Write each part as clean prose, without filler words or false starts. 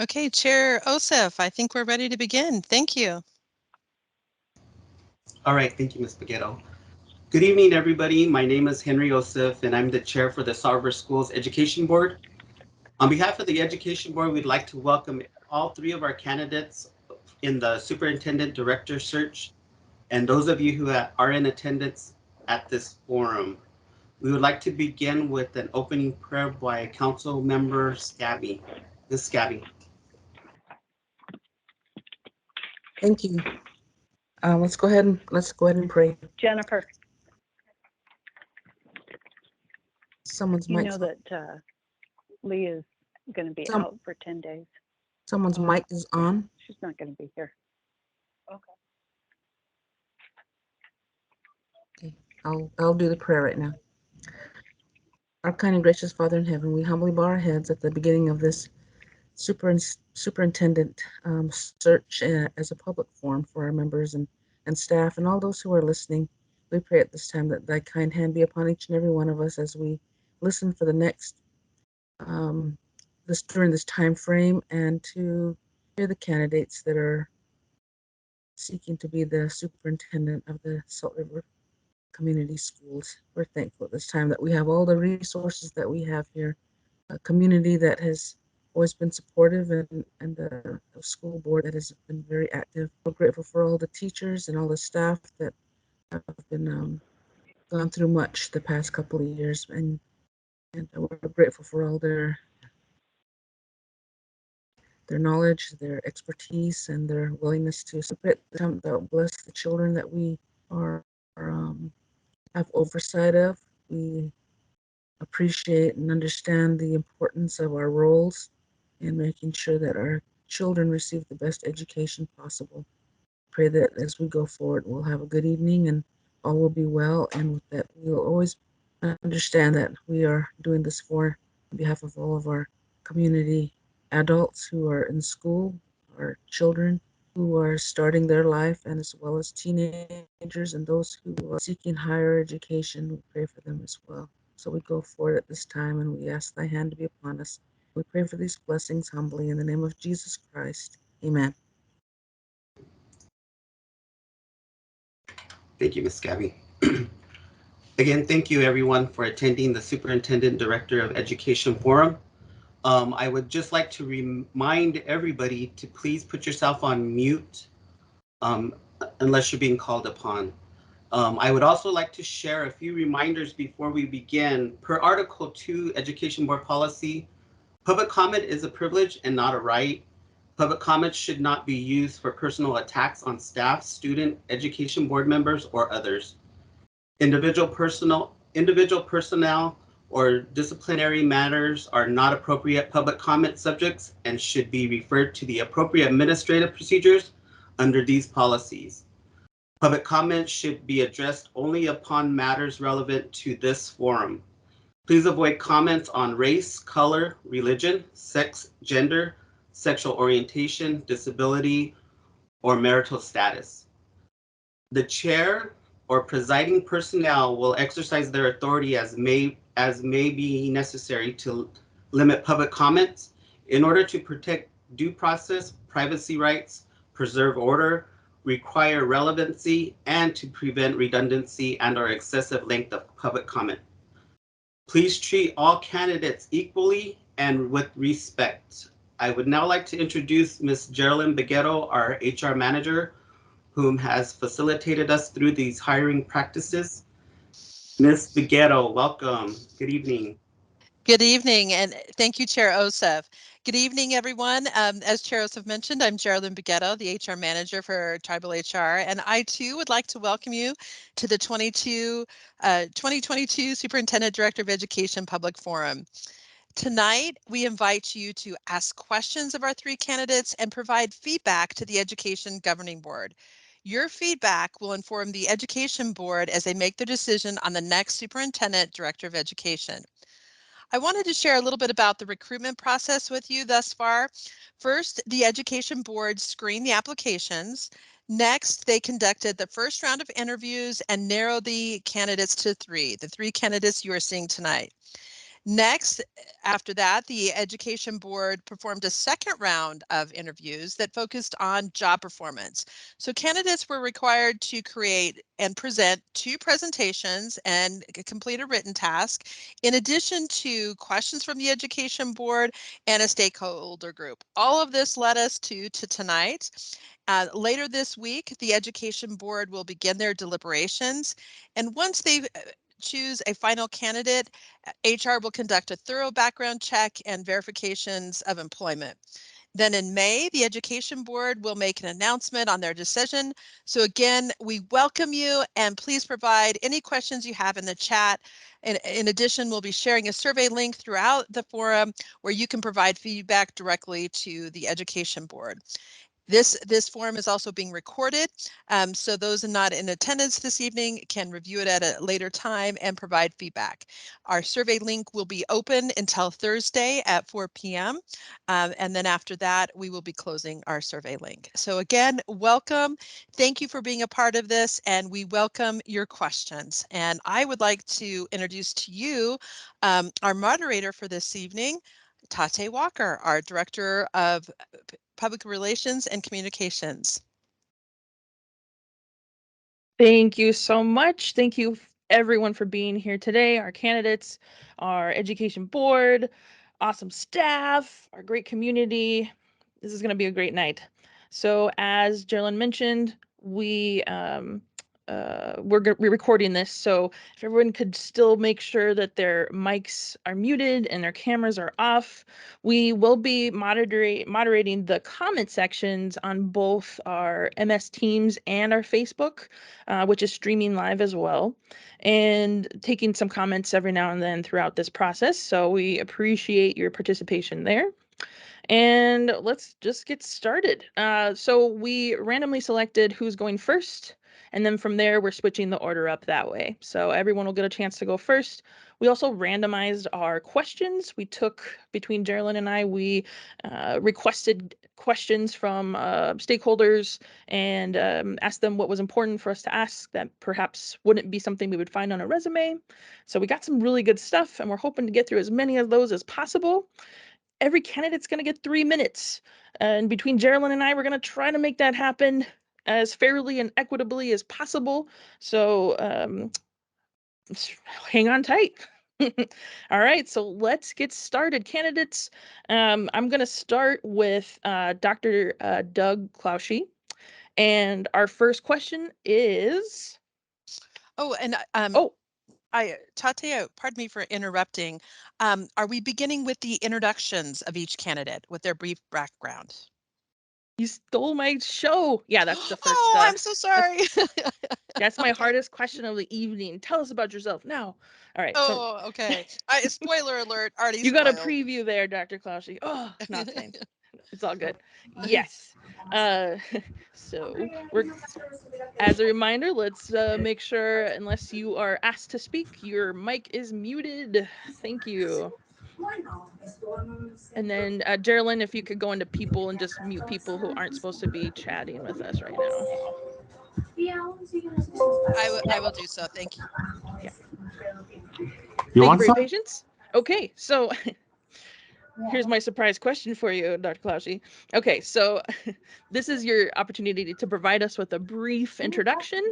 Okay, Chair Osif, I think we're ready to begin. Thank you. All right, thank you, Ms. Beghetto. Good evening, everybody. My name is Henry Osif, and I'm the chair for the Saw River Schools Education Board. On behalf of the Education Board, we'd like to welcome all three of our candidates in the Superintendent Director search, and those of you who are in attendance at this forum. We would like to begin with an opening prayer by Council Member Scabby. Ms. Scabby. Thank you. Let's go ahead and pray. Jennifer. Someone's you mic. know that Lee is going to be out for 10 days. Someone's mic is on. She's not going to be here. Okay, I'll do the prayer right now. Our kind and gracious Father in heaven, we humbly bow our heads at the beginning of this superintendent search as a public forum for our members and staff and all those who are listening. We pray at this time that thy kind hand be upon each and every one of us as we listen for the next during this time frame, and to hear the candidates that are seeking to be the superintendent of the Salt River Community Schools. We're thankful at this time that we have all the resources that we have here, a community that has always been supportive, and the school board that has been very active. We're grateful for all the teachers and all the staff that have been gone through much the past couple of years, and we're grateful for all their knowledge, their expertise, and their willingness to support them. That bless the children that we are have oversight of. We appreciate and understand the importance of our roles in making sure that our children receive the best education possible. Pray that as we go forward, we'll have a good evening and all will be well, and that we'll always understand that we are doing this on behalf of all of our community adults who are in school, our children who are starting their life, and as well as teenagers and those who are seeking higher education. We pray for them as well. So we go forward at this time and we ask thy hand to be upon us. We pray for these blessings humbly in the name of Jesus Christ. Amen. Thank you, Ms. Scabby. Again, thank you everyone for attending the Superintendent Director of Education Forum. I would just like to remind everybody to please put yourself on mute unless you're being called upon. I would also like to share a few reminders before we begin. Per Article 2 Education Board Policy, public comment is a privilege and not a right. Public comment should not be used for personal attacks on staff, student, education board members, or others. Individual personnel or disciplinary matters are not appropriate public comment subjects and should be referred to the appropriate administrative procedures under these policies. Public comment should be addressed only upon matters relevant to this forum. Please avoid comments on race, color, religion, sex, gender, sexual orientation, disability, or marital status. The chair or presiding personnel will exercise their authority as may be necessary to limit public comments in order to protect due process, privacy rights, preserve order, require relevancy, and to prevent redundancy and/or excessive length of public comment. Please treat all candidates equally and with respect. I would now like to introduce Ms. Jeralynn Beghetto, our HR manager, whom has facilitated us through these hiring practices. Ms. Beghetto, welcome. Good evening. Good evening, and thank you, Chair Osif. Good evening, everyone. As Chair Osif mentioned, I'm Jeralynn Beghetto, the HR manager for Tribal HR, and I too would like to welcome you to the 2022 Superintendent Director of Education Public Forum. Tonight, we invite you to ask questions of our three candidates and provide feedback to the Education Governing Board. Your feedback will inform the Education Board as they make their decision on the next Superintendent Director of Education. I wanted to share a little bit about the recruitment process with you thus far. First, the Education Board screened the applications. Next, they conducted the first round of interviews and narrowed the candidates to three, the three candidates you are seeing tonight. Next, after that, the Education Board performed a second round of interviews that focused on job performance. So candidates were required to create and present 2 presentations and complete a written task, in addition to questions from the Education Board and a stakeholder group. All of this led us to tonight. Later this week, the Education Board will begin their deliberations, and once they choose a final candidate, HR will conduct a thorough background check and verifications of employment. Then in May, the Education Board will make an announcement on their decision. So again, we welcome you, and please provide any questions you have in the chat. In addition, we'll be sharing a survey link throughout the forum where you can provide feedback directly to the Education Board. This forum is also being recorded, so those not in attendance this evening can review it at a later time and provide feedback. Our survey link will be open until Thursday at 4 p.m. And then after that, we will be closing our survey link. So again, welcome. Thank you for being a part of this, and we welcome your questions. And I would like to introduce to you our moderator for this evening, Taté Walker, our Director of Public Relations and Communications. Thank you so much. Thank you everyone for being here today, our candidates, our education board, awesome staff, our great community. This is going to be a great night. So as Jeralynn mentioned, we're recording this, so if everyone could still make sure that their mics are muted and their cameras are off. We will be moderating the comment sections on both our MS Teams and our Facebook, which is streaming live as well, and taking some comments every now and then throughout this process. So we appreciate your participation there. And let's just get started. So we randomly selected who's going first, and then from there, we're switching the order up that way. So everyone will get a chance to go first. We also randomized our questions. We took, between Jeralynn and I, we requested questions from stakeholders and asked them what was important for us to ask that perhaps wouldn't be something we would find on a resume. So we got some really good stuff, and we're hoping to get through as many of those as possible. Every candidate's going to get 3 minutes. And between Jeralynn and I, we're going to try to make that happen as fairly and equitably as possible. So hang on tight. All right, so let's get started. Candidates, I'm going to start with Dr. Doug Cloushie. And our first question is... Oh, and Taté, pardon me for interrupting. Are we beginning with the introductions of each candidate with their brief background? You stole my show. Yeah, that's the first. Oh, I'm so sorry. That's my hardest question of the evening. Tell us about yourself now. All right. Oh, so, okay. Spoiler alert. Already you spoiled. got a preview there, Dr. Cloushie. Oh, not saying. It's all good. Yes. So we're, as a reminder, let's make sure, unless you are asked to speak, your mic is muted. Thank you. And then Jeralynn, if you could go into people and just mute people who aren't supposed to be chatting with us right now. I will do so. Thank you. Yeah. Thank you for your patience. Okay, so here's my surprise question for you, Dr. Cloushie. Okay, so this is your opportunity to provide us with a brief introduction.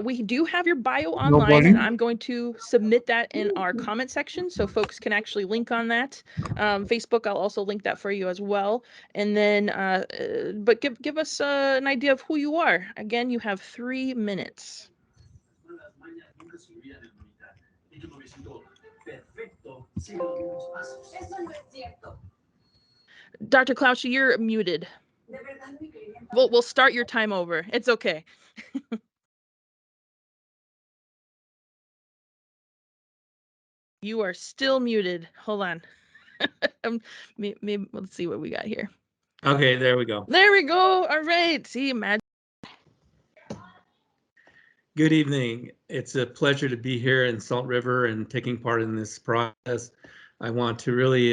We do have your bio online, and I'm going to submit that in our comment section so folks can actually link on that. Facebook, I'll also link that for you as well. And then, but give us an idea of who you are. Again, you have 3 minutes. Dr. Cloushie, you're muted. We'll start your time over. It's okay. You are still muted. Hold on. Maybe let's see what we got here. Okay, there we go. There we go. All right. See, imagine. Good evening. It's a pleasure to be here in Salt River and taking part in this process. I want to really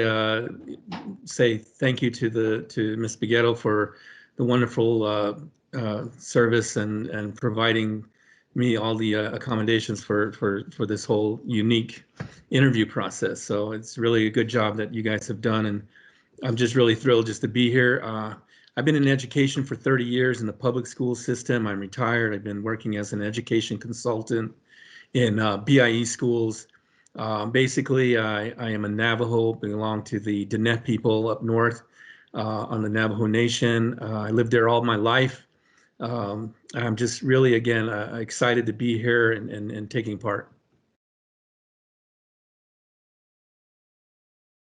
say thank you to Ms. Beghetto for the wonderful service and providing me all the accommodations for this whole unique interview process. So it's really a good job that you guys have done, and I'm just really thrilled just to be here. I've been in education for 30 years in the public school system. I'm retired. I've been working as an education consultant in BIE schools. Basically, I am a Navajo, belong to the Diné people up north on the Navajo Nation. I lived there all my life. I'm just really, again, excited to be here and taking part.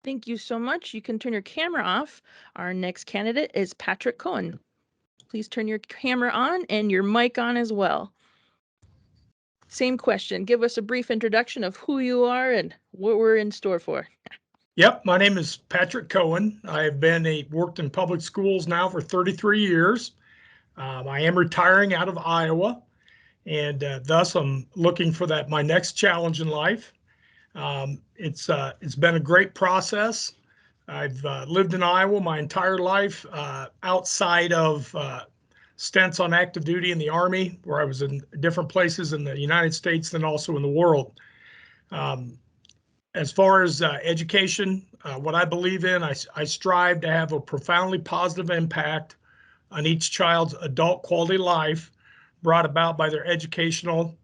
Thank you so much. You can turn your camera off. Our next candidate is Patrick Cohen. Please turn your camera on and your mic on as well. Same question. Give us a brief introduction of who you are and what we're in store for. Yep, my name is Patrick Cohen. I've worked in public schools now for 33 years. I am retiring out of Iowa, and thus I'm looking for my next challenge in life. It's been a great process. I've lived in Iowa my entire life, outside of stints on active duty in the Army, where I was in different places in the United States and also in the world. As far as education, what I believe in, I strive to have a profoundly positive impact on each child's adult quality life brought about by their educational,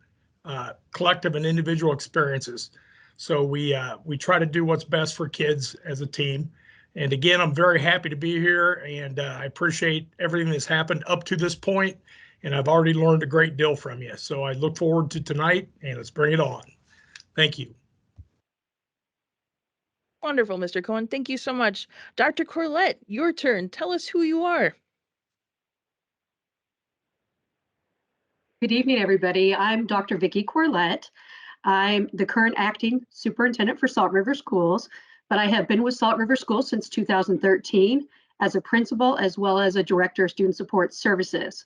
collective, and individual experiences. So we try to do what's best for kids as a team. And again, I'm very happy to be here, and I appreciate everything that's happened up to this point, and I've already learned a great deal from you. So I look forward to tonight, and let's bring it on. Thank you. Wonderful, Mr. Cohen. Thank you so much. Dr. Corlett, your turn. Tell us who you are. Good evening, everybody. I'm Dr. Vicki Corlett. I'm the current acting superintendent for Salt River Schools, but I have been with Salt River Schools since 2013 as a principal as well as a director of student support services.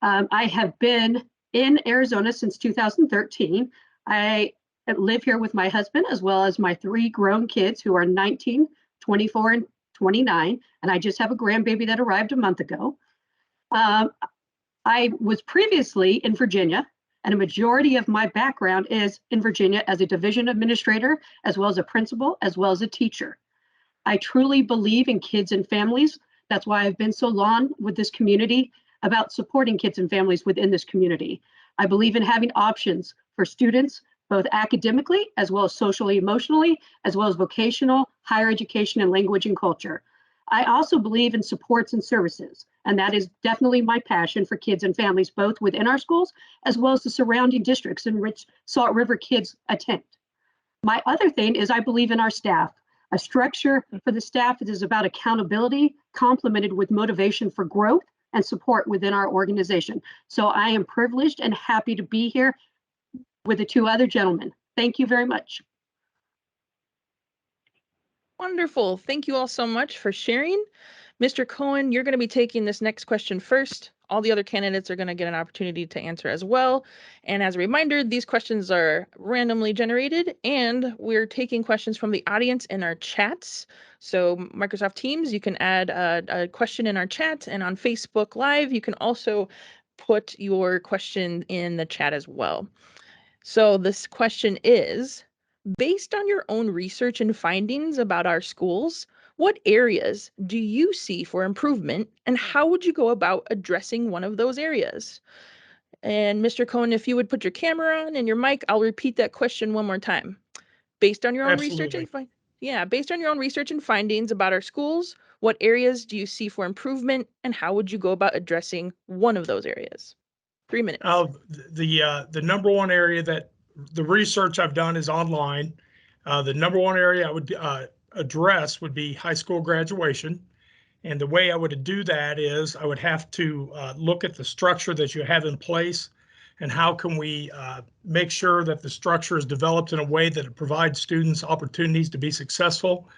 I have been in Arizona since 2013. I live here with my husband as well as my 3 grown kids who are 19, 24, and 29, and I just have a grandbaby that arrived a month ago. I was previously in Virginia, and a majority of my background is in Virginia as a division administrator, as well as a principal, as well as a teacher. I truly believe in kids and families. That's why I've been so long with this community about supporting kids and families within this community. I believe in having options for students, both academically, as well as socially, emotionally, as well as vocational, higher education, and language and culture. I also believe in supports and services, and that is definitely my passion for kids and families, both within our schools, as well as the surrounding districts in which Salt River kids attend. My other thing is I believe in our staff, a structure for the staff that is about accountability, complemented with motivation for growth and support within our organization. So I am privileged and happy to be here with the 2 other gentlemen. Thank you very much. Wonderful. Thank you all so much for sharing. Mr. Cohen, you're going to be taking this next question first. All the other candidates are going to get an opportunity to answer as well. And as a reminder, these questions are randomly generated, and we're taking questions from the audience in our chats. So Microsoft Teams, you can add a question in our chat, and on Facebook Live, you can also put your question in the chat as well. So this question is, based on your own research and findings about our schools, what areas do you see for improvement, and how would you go about addressing one of those areas? And Mr. Cohen, if you would put your camera on and your mic, I'll repeat that question one more time. Based on your own research and based on your own research and findings about our schools, what areas do you see for improvement, and how would you go about addressing one of those areas? 3 minutes. The number one area that the research I've done is online. The number one area I would address would be high school graduation. And the way I would do that is I would have to look at the structure that you have in place and how can we make sure that the structure is developed in a way that it provides students opportunities to be successful.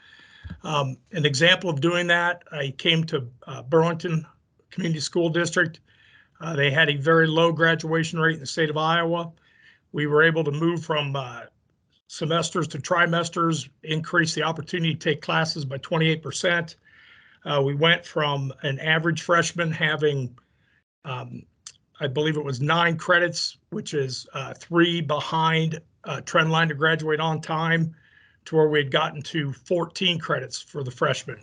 An example of doing that, I came to Burlington Community School District. They had a very low graduation rate in the state of Iowa. We were able to move from semesters to trimesters, increase the opportunity to take classes by 28%. We went from an average freshman having I believe it was 9 credits, which is 3 behind trend line to graduate on time, to where we had gotten to 14 credits for the freshmen.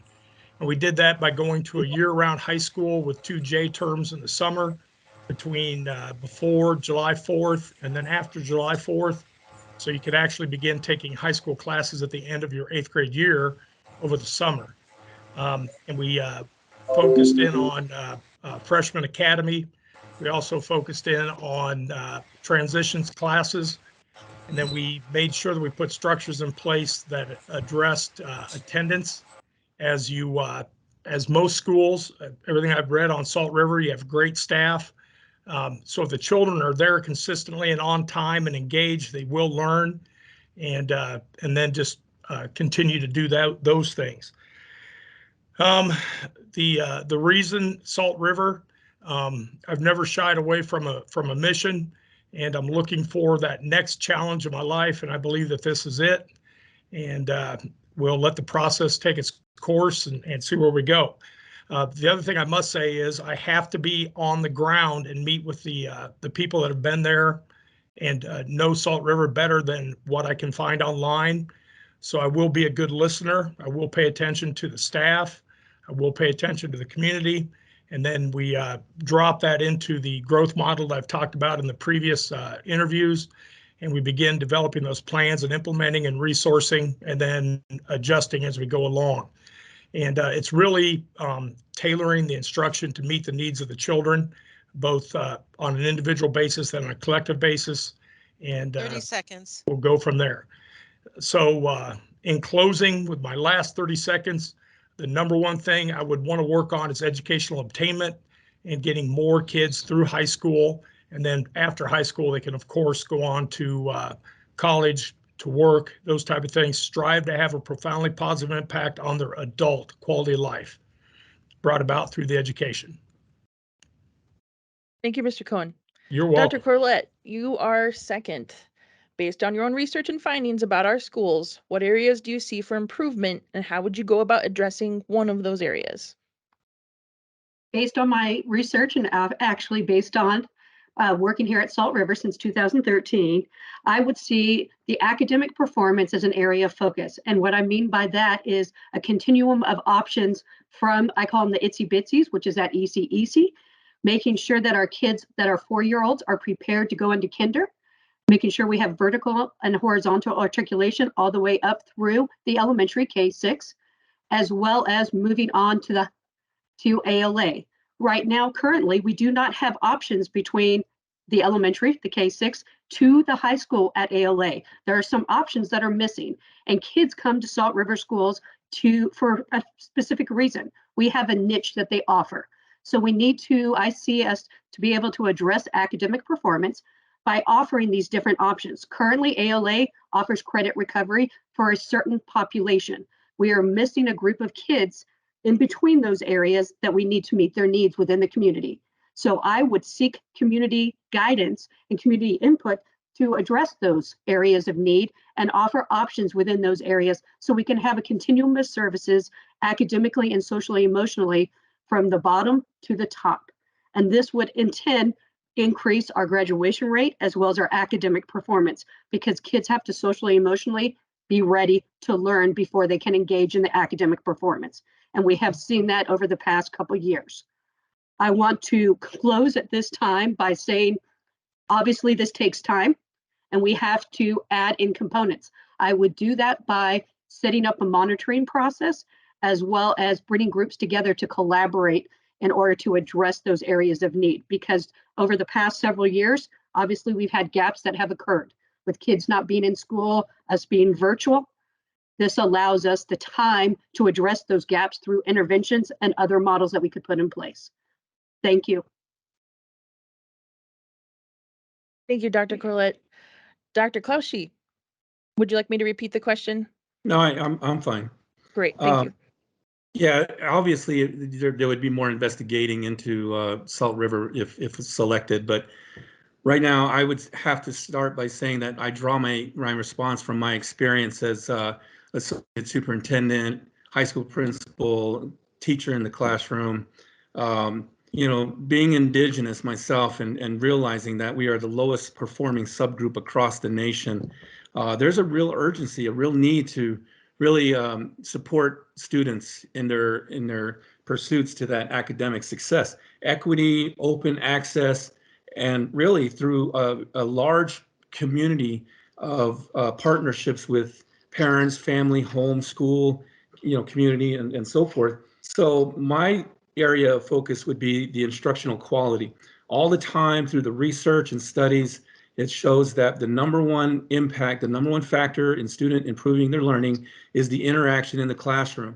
And we did that by going to a year-round high school with 2 J terms in the summer between before July 4th and then after July 4th. So you could actually begin taking high school classes at the end of your 8th grade year over the summer. And we focused in on freshman academy. We also focused in on transitions classes. And then we made sure that we put structures in place that addressed attendance. As most schools, everything I've read on Salt River, you have great staff. So if the children are there consistently and on time and engaged, they will learn, and then just continue to do those things. The reason Salt River, I've never shied away from a mission, and I'm looking for that next challenge of my life, and I believe that this is it. And we'll let the process take its course and see where we go. The other thing I must say is I have to be on the ground and meet with the people that have been there and know Salt River better than what I can find online. So I will be a good listener. I will pay attention to the staff. I will pay attention to the community. And then we drop that into the growth model that I've talked about in the previous interviews. And we begin developing those plans and implementing and resourcing and then adjusting as we go along. And it's really tailoring the instruction to meet the needs of the children, both on an individual basis and on a collective basis. And 30 seconds. We'll go from there. So in closing, with my last 30 seconds, the number one thing I would want to work on is educational obtainment and getting more kids through high school. And then after high school, they can, of course, go on to college, to work, those type of things. Strive to have a profoundly positive impact on their adult quality of life brought about through the education. Thank you, Mr. Cohen. You're welcome. Dr. Corlett, you are second. Based on your own research and findings about our schools, what areas do you see for improvement, and how would you go about addressing one of those areas? Based on my research and actually based on working here at Salt River since 2013, I would see the academic performance as an area of focus. And what I mean by that is a continuum of options from, I call them the itsy bitsies, which is that EC, making sure that our kids that are 4-year-olds are prepared to go into kinder, making sure we have vertical and horizontal articulation all the way up through the elementary K6, as well as moving on to ALA. Right now, currently, we do not have options between the elementary, the K6, to the high school at ALA. There are some options that are missing, and kids come to Salt River schools for a specific reason. We have a niche that they offer. So we need to, I see us to be able to address academic performance by offering these different options. Currently, ALA offers credit recovery for a certain population. We are missing a group of kids in between those areas that we need to meet their needs within the community. So I would seek community guidance and community input to address those areas of need and offer options within those areas so we can have a continuum of services academically and socially, emotionally from the bottom to the top. And this would increase our graduation rate as well as our academic performance, because kids have to socially, emotionally be ready to learn before they can engage in the academic performance. And we have seen that over the past couple of years. I want to close at this time by saying, obviously this takes time and we have to add in components. I would do that by setting up a monitoring process as well as bringing groups together to collaborate in order to address those areas of need. Because over the past several years, obviously we've had gaps that have occurred with kids not being in school, us being virtual. This allows us the time to address those gaps through interventions and other models that we could put in place. Thank you. Thank you, Dr. Corlett. Dr. Klauschi, would you like me to repeat the question? No, I'm fine. Great, thank you. Yeah, obviously there would be more investigating into Salt River if selected, but right now I would have to start by saying that I draw my response from my experience as associate superintendent, high school principal, teacher in the classroom. being Indigenous myself and realizing that we are the lowest performing subgroup across the nation, there's a real urgency, a real need to really support students in their pursuits to that academic success. Equity, open access, and really through a large community of partnerships with parents, family, home, school, community, and so forth. So my area of focus would be the instructional quality. All the time through the research and studies, it shows that the number one impact, the number one factor in student improving their learning is the interaction in the classroom.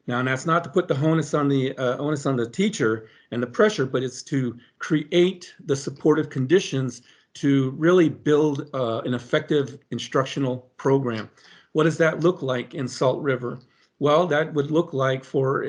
Now, and that's not to put the onus on the teacher and the pressure, but it's to create the supportive conditions to really build an effective instructional program. What does that look like in Salt River? Well, that would look like for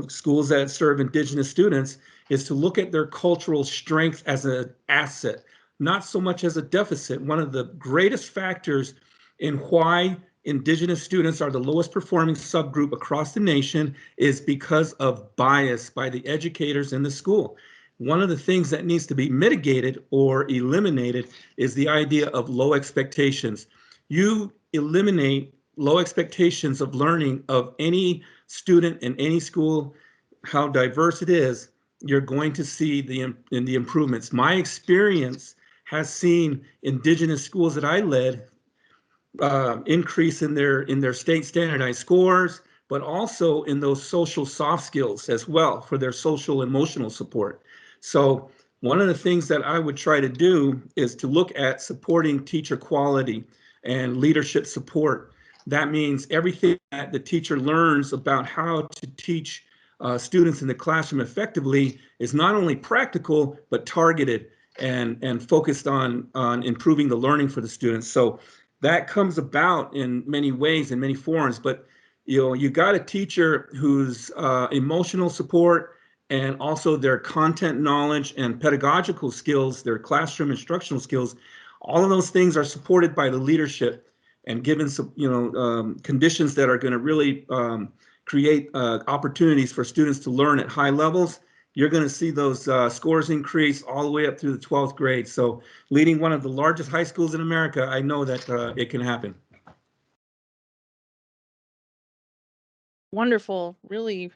schools that serve Indigenous students is to look at their cultural strength as an asset, not so much as a deficit. One of the greatest factors in why Indigenous students are the lowest performing subgroup across the nation is because of bias by the educators in the school. One of the things that needs to be mitigated or eliminated is the idea of low expectations. You eliminate low expectations of learning of any student in any school, how diverse it is, you're going to see the improvements. My experience has seen Indigenous schools that I led increase in their state standardized scores, but also in those social soft skills as well for their social emotional support. So one of the things that I would try to do is to look at supporting teacher quality and leadership support. That means everything that the teacher learns about how to teach students in the classroom effectively is not only practical, but targeted and focused on improving the learning for the students. So that comes about in many ways, in many forms, but you got a teacher whose emotional support and also their content knowledge and pedagogical skills, their classroom instructional skills, all of those things are supported by the leadership and given some, conditions that are going to really create opportunities for students to learn at high levels. You're going to see those scores increase all the way up through the 12th grade. So leading one of the largest high schools in America, I know that it can happen. Wonderful. Really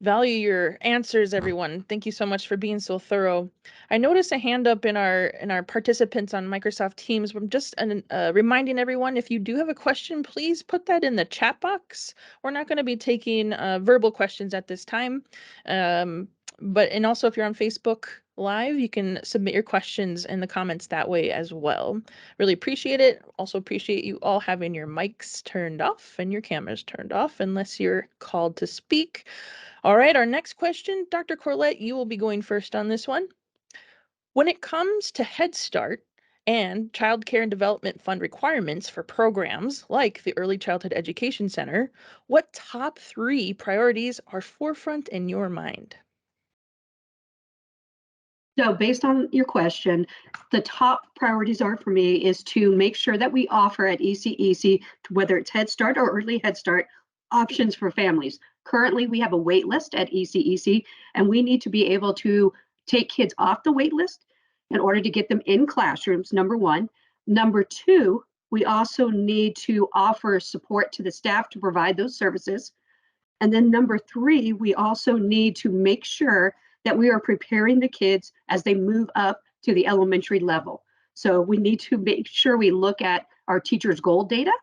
value your answers, everyone. Thank you so much for being so thorough. I noticed a hand up in our participants on Microsoft Teams. I'm just reminding everyone, if you do have a question, please put that in the chat box. We're not going to be taking verbal questions at this time. And also if you're on Facebook Live, you can submit your questions in the comments that way as well. Really appreciate it. Also appreciate you all having your mics turned off and your cameras turned off unless you're called to speak. All right, our next question, Dr. Corlett, you will be going first on this one. When it comes to Head Start and Child Care and Development Fund requirements for programs like the Early Childhood Education Center, what top 3 priorities are forefront in your mind? So based on your question, the top priorities are for me is to make sure that we offer at ECEC, whether it's Head Start or Early Head Start, options for families. Currently, we have a wait list at ECEC, and we need to be able to take kids off the wait list in order to get them in classrooms, number one. Number two, we also need to offer support to the staff to provide those services. And then number three, we also need to make sure that we are preparing the kids as they move up to the elementary level. So we need to make sure we look at our teachers' goal data,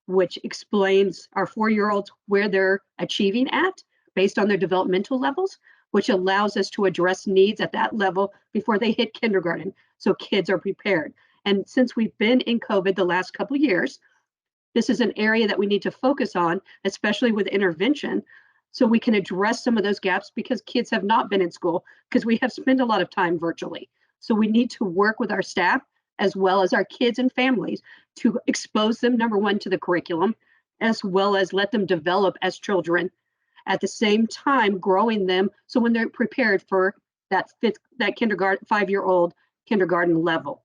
which explains our 4-year-olds where they're achieving at based on their developmental levels, which allows us to address needs at that level before they hit kindergarten, so kids are prepared. And since we've been in COVID the last couple of years, this is an area that we need to focus on, especially with intervention, so we can address some of those gaps because kids have not been in school because we have spent a lot of time virtually. So we need to work with our staff as well as our kids and families to expose them, number one, to the curriculum, as well as let them develop as children, at the same time growing them so when they're prepared for that kindergarten, 5-year-old kindergarten level.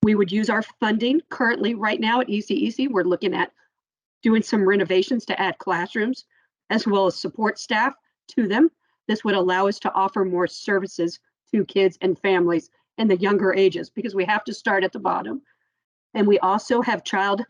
We would use our funding currently right now at ECEC. We're looking at doing some renovations to add classrooms as well as support staff to them This would allow us to offer more services to kids and families in the younger ages, because we have to start at the bottom. And we also have Child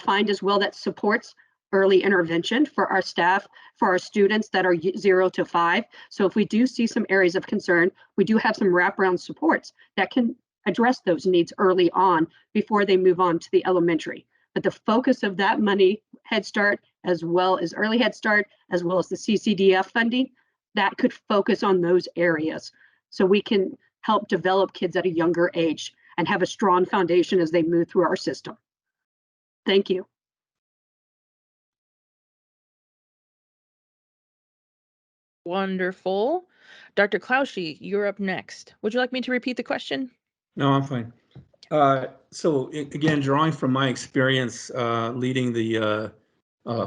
Find as well, that supports early intervention for our staff, for our students that are 0 to 5. So if we do see some areas of concern, we do have some wraparound supports that can address those needs early on before they move on to the elementary. But the focus of that money, Head Start, as well as early Head Start, as well as the CCDF funding, that could focus on those areas. So we can help develop kids at a younger age and have a strong foundation as they move through our system. Thank you. Wonderful. Dr. Klauschi, you're up next. Would you like me to repeat the question? No, I'm fine. Again, drawing from my experience leading the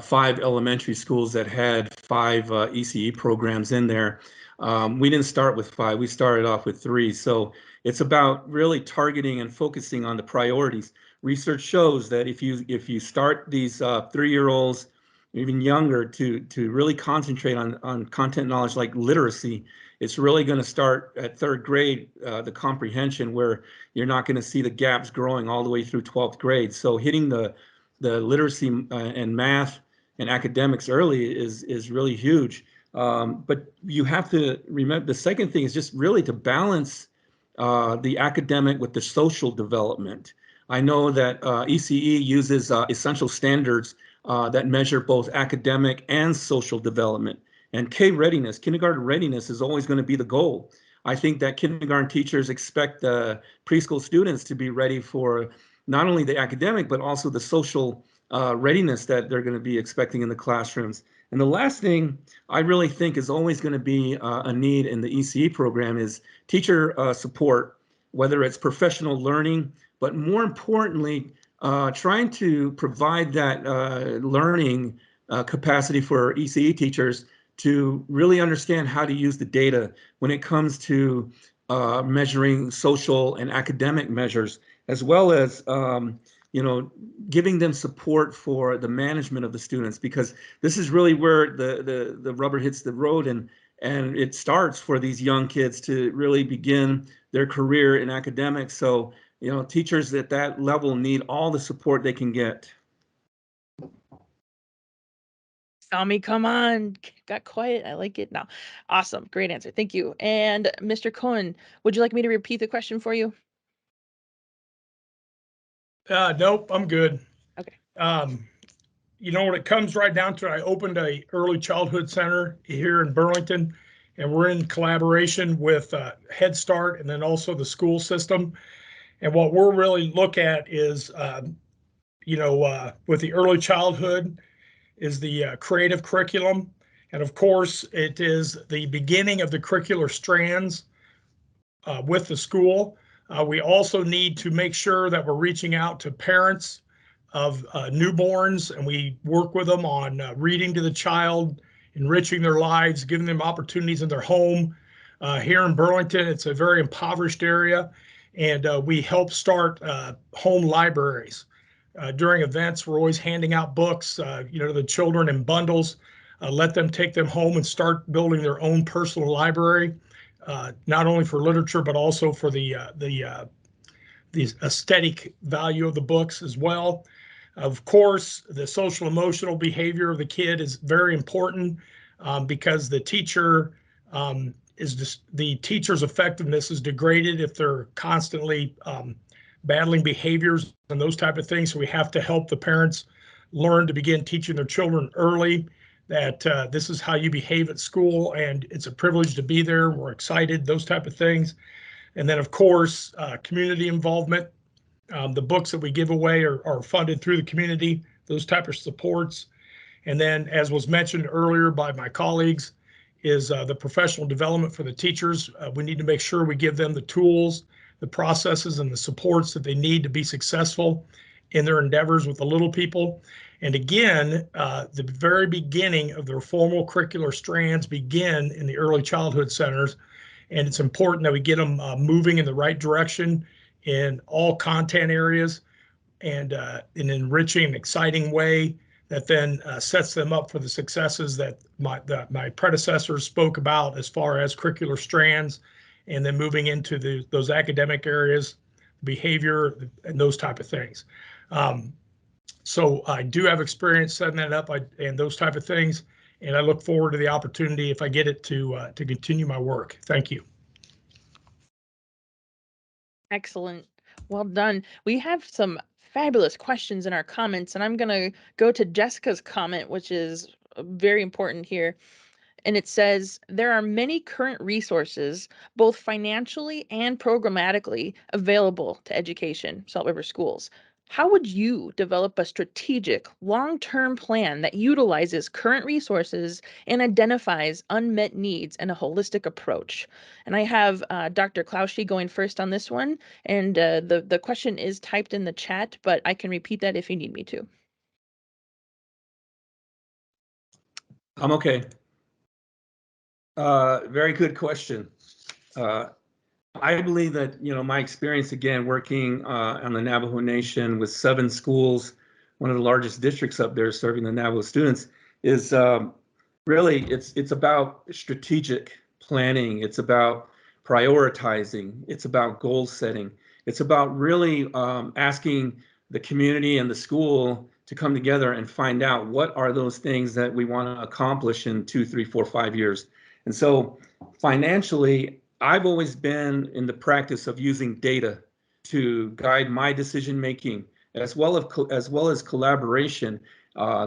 5 elementary schools that had 5 ECE programs in there, we didn't start with 5. We started off with 3. So it's about really targeting and focusing on the priorities. Research shows that if you start these 3-year-olds, even younger, to really concentrate on content knowledge like literacy, it's really going to start at 3rd grade, the comprehension, where you're not going to see the gaps growing all the way through 12th grade. So hitting the literacy and math and academics early is really huge. But you have to remember, the second thing is just really to balance the academic with the social development. I know that ECE uses essential standards that measure both academic and social development. And K-readiness, kindergarten readiness, is always going to be the goal. I think that kindergarten teachers expect preschool students to be ready for not only the academic, but also the social readiness that they're going to be expecting in the classrooms. And the last thing I really think is always going to be a need in the ECE program is teacher support, whether it's professional learning, but more importantly, trying to provide that learning capacity for ECE teachers to really understand how to use the data when it comes to measuring social and academic measures, as well as giving them support for the management of the students, because this is really where the rubber hits the road, and it starts for these young kids to really begin their career in academics. So teachers at that level need all the support they can get. Tommy, come on. Got quiet. I like it now. Awesome. Great answer. Thank you. And Mr. Cohen, would you like me to repeat the question for you? Nope, I'm good. Okay. When it comes right down to it, I opened a early childhood center here in Burlington, and we're in collaboration with Head Start and then also the school system. And what we're really look at is, with the early childhood, is the creative curriculum. And of course, it is the beginning of the curricular strands with the school. We also need to make sure that we're reaching out to parents of newborns, and we work with them on reading to the child, enriching their lives, giving them opportunities in their home. Here in Burlington, it's a very impoverished area, and we help start home libraries. During events, we're always handing out books, to the children in bundles. Let them take them home and start building their own personal library, not only for literature, but also for the aesthetic value of the books as well. Of course, the social emotional behavior of the kid is very important, because the teacher's effectiveness is degraded if they're constantly battling behaviors and those type of things. So we have to help the parents learn to begin teaching their children early that this is how you behave at school, and it's a privilege to be there. We're excited, those type of things. And then, of course, community involvement. The books that we give away are funded through the community, those type of supports. And then, as was mentioned earlier by my colleagues, is the professional development for the teachers. We need to make sure we give them the tools, the processes, and the supports that they need to be successful in their endeavors with the little people. And again, the very beginning of their formal curricular strands begin in the early childhood centers. And it's important that we get them moving in the right direction in all content areas, and in an enriching and exciting way that then sets them up for the successes that my predecessors spoke about as far as curricular strands, and then moving into those academic areas, behavior, and those type of things. So I do have experience setting that up and those type of things, and I look forward to the opportunity, if I get it, to continue my work. Thank you. Excellent. Well done. We have some fabulous questions in our comments, and I'm going to go to Jessica's comment, which is very important here. And it says, there are many current resources, both financially and programmatically, available to education, Salt River Schools. How would you develop a strategic, long-term plan that utilizes current resources and identifies unmet needs in a holistic approach? And I have Dr. Klauschy going first on this one. And the question is typed in the chat, but I can repeat that if you need me to. I'm okay. Very good question. I believe that, my experience, again, working on the Navajo Nation with 7 schools, one of the largest districts up there serving the Navajo students, is really, it's about strategic planning. It's about prioritizing. It's about goal setting. It's about really asking the community and the school to come together and find out what are those things that we want to accomplish in 2, 3, 4, 5 years. And so financially, I've always been in the practice of using data to guide my decision making, as well as collaboration,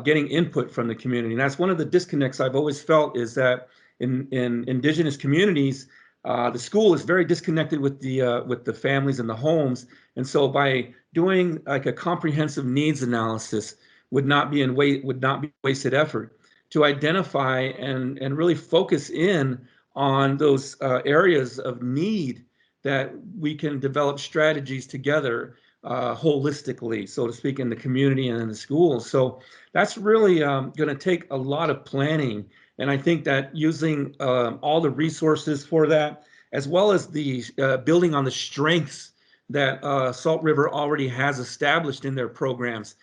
getting input from the community. And that's one of the disconnects I've always felt, is that in Indigenous communities, the school is very disconnected with the families and the homes. And so by doing like a comprehensive needs analysis would not be wasted effort to identify and really focus in on those areas of need that we can develop strategies together holistically, so to speak, in the community and in the schools. So that's really going to take a lot of planning. And I think that using all the resources for that, as well as the building on the strengths that Salt River already has established in their programs,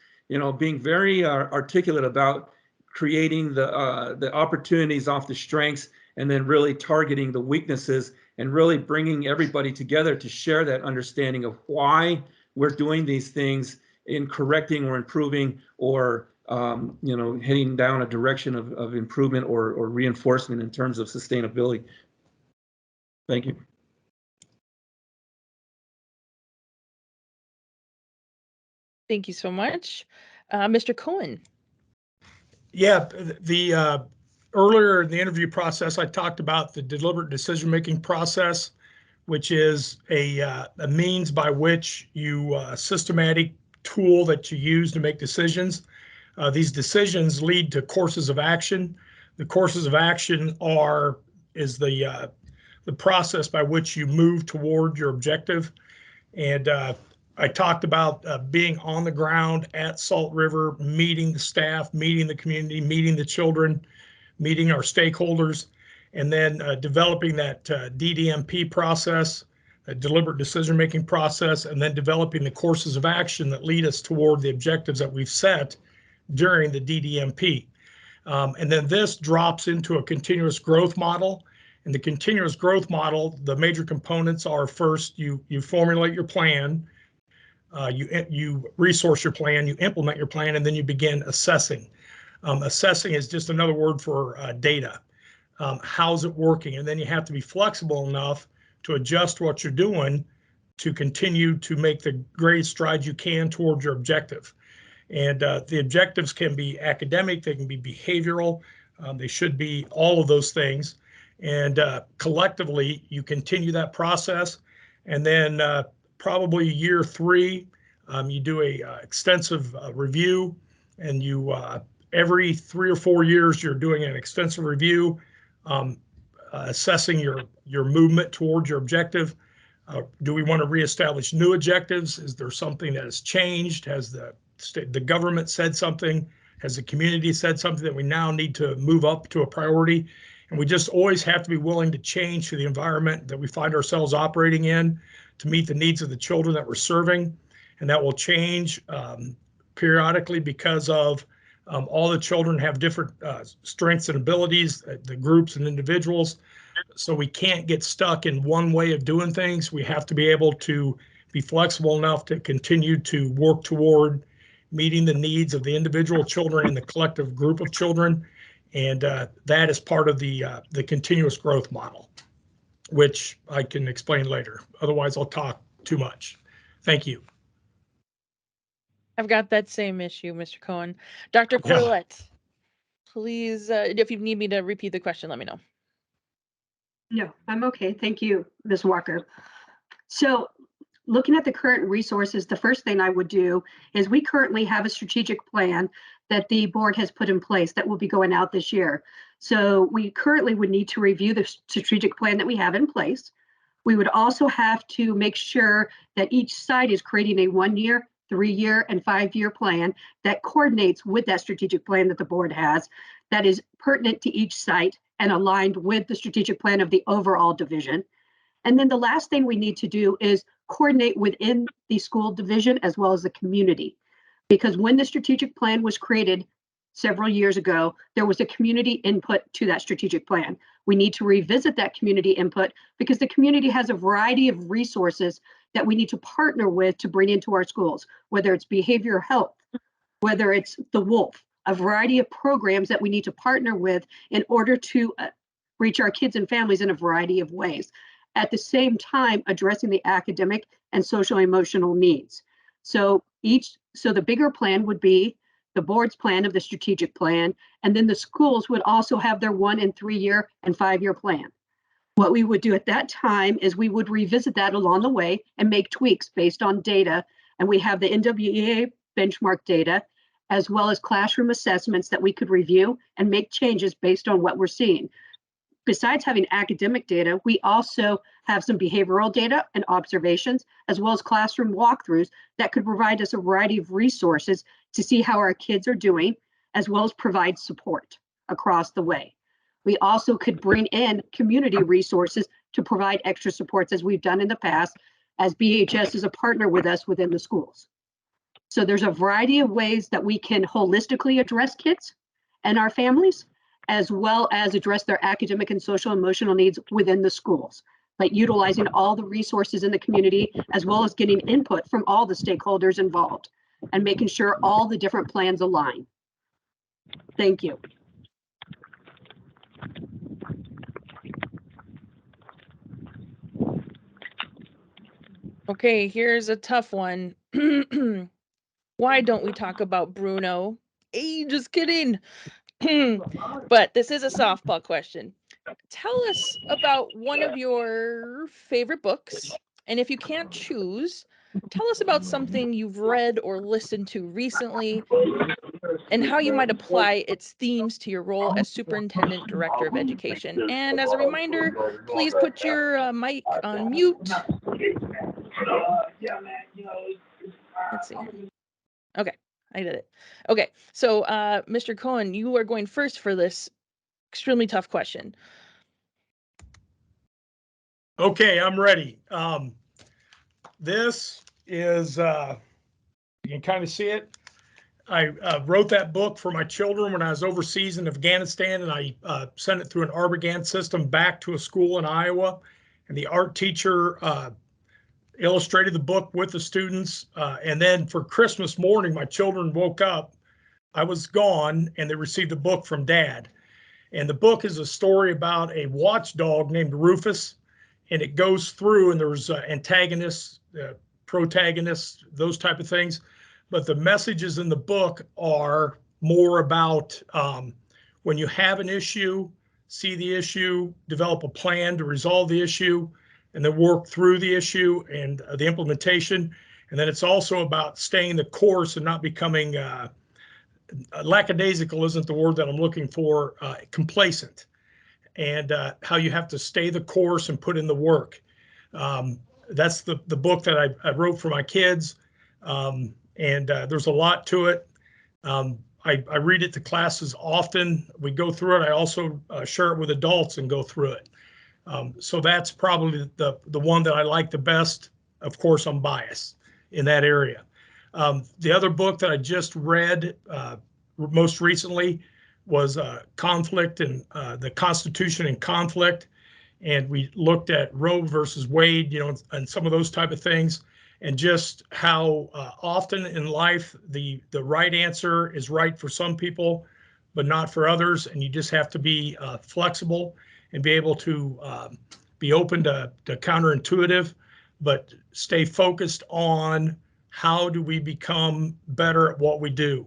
being very articulate about creating the opportunities off the strengths, and then really targeting the weaknesses, and really bringing everybody together to share that understanding of why we're doing these things in correcting or improving, or heading down a direction of improvement or reinforcement in terms of sustainability. Thank you. Thank you so much. Mr. Cohen. Yeah, the earlier in the interview process, I talked about the deliberate decision-making process, which is a means by which you systematic tool that you use to make decisions. These decisions lead to courses of action. The courses of action is the process by which you move toward your objective. And I talked about being on the ground at Salt River, meeting the staff, meeting the community, meeting the children, meeting our stakeholders, and then developing that DDMP process, a deliberate decision-making process, and then developing the courses of action that lead us toward the objectives that we've set during the DDMP. And then this drops into a continuous growth model. In the continuous growth model, the major components are, first, you formulate your plan, you resource your plan, you implement your plan, and then you begin assessing. Assessing is just another word for data. How's it working? And then you have to be flexible enough to adjust what you're doing to continue to make the greatest strides you can towards your objective. And the objectives can be academic, they can be behavioral, they should be all of those things. And collectively, you continue that process. And then probably year 3, you do a extensive review, and you every 3 or 4 years, you're doing an extensive review, assessing your movement towards your objective. Do we want to reestablish new objectives? Is there something that has changed? Has the government said something? Has the community said something that we now need to move up to a priority? And we just always have to be willing to change to the environment that we find ourselves operating in to meet the needs of the children that we're serving. And that will change periodically because of All the children have different strengths and abilities, the groups and individuals. So we can't get stuck in one way of doing things. We have to be able to be flexible enough to continue to work toward meeting the needs of the individual children and the collective group of children. And that is part of the continuous growth model, which I can explain later. Otherwise, I'll talk too much. Thank you. I've got that same issue, Mr. Cohen. Dr. Corlett, please, if you need me to repeat the question, let me know. No, I'm okay. Thank you, Ms. Walker. So looking at the current resources, the first thing I would do is we currently have a strategic plan that the board has put in place that will be going out this year. So we currently would need to review the strategic plan that we have in place. We would also have to make sure that each site is creating a 1-year, 3-year, and 5-year plan that coordinates with that strategic plan that the board has, that is pertinent to each site and aligned with the strategic plan of the overall division. And then the last thing we need to do is coordinate within the school division as well as the community. Because when the strategic plan was created several years ago, there was a community input to that strategic plan. We need to revisit that community input because the community has a variety of resources that we need to partner with to bring into our schools, whether it's behavioral health, whether it's the Wolf, a variety of programs that we need to partner with in order to reach our kids and families in a variety of ways. At the same time, addressing the academic and social emotional needs. So the bigger plan would be the board's plan of the strategic plan, and then the schools would also have their 1- and 3-year and 5-year plan. What we would do at that time is we would revisit that along the way and make tweaks based on data. And we have the NWEA benchmark data, as well as classroom assessments that we could review and make changes based on what we're seeing. Besides having academic data, we also have some behavioral data and observations, as well as classroom walkthroughs that could provide us a variety of resources to see how our kids are doing, as well as provide support across the way. We also could bring in community resources to provide extra supports, as we've done in the past, as BHS is a partner with us within the schools. So there's a variety of ways that we can holistically address kids and our families, as well as address their academic and social emotional needs within the schools, but utilizing all the resources in the community, as well as getting input from all the stakeholders involved and making sure all the different plans align. Thank you. Okay, here's a tough one. Why don't we talk about Bruno? Hey, just kidding. But this is a softball question. Tell us about one of your favorite books. And if you can't choose, tell us about something you've read or listened to recently and how you might apply its themes to your role as superintendent director of education. And as a reminder, please put your mic on mute. Let's see. Okay, I did it. Okay, so Mr. Cohen, you are going first for this extremely tough question. Okay, I'm ready. This is, you can kind of see it. I wrote that book for my children when I was overseas in Afghanistan, and I sent it through an Arbagan system back to a school in Iowa. And the art teacher illustrated the book with the students. And then for Christmas morning, my children woke up. I was gone, and they received a book from Dad. And the book is a story about a watchdog named Rufus. And it goes through, and there's antagonists, protagonists, those type of things. But the messages in the book are more about when you have an issue, see the issue, develop a plan to resolve the issue, and then work through the issue and the implementation. And then it's also about staying the course and not becoming lackadaisical isn't the word that I'm looking for, complacent, and how you have to stay the course and put in the work. That's the book that I wrote for my kids. And there's a lot to it. I read it to classes often. We go through it. I also share it with adults and go through it. So that's probably the one that I like the best. Of course, I'm biased in that area. The other book that I just read most recently was conflict and the Constitution and conflict. And we looked at Roe versus Wade, you know, and some of those type of things, and just how often in life the right answer is right for some people, but not for others. And you just have to be flexible and be able to be open to counterintuitive, but stay focused on how do we become better at what we do.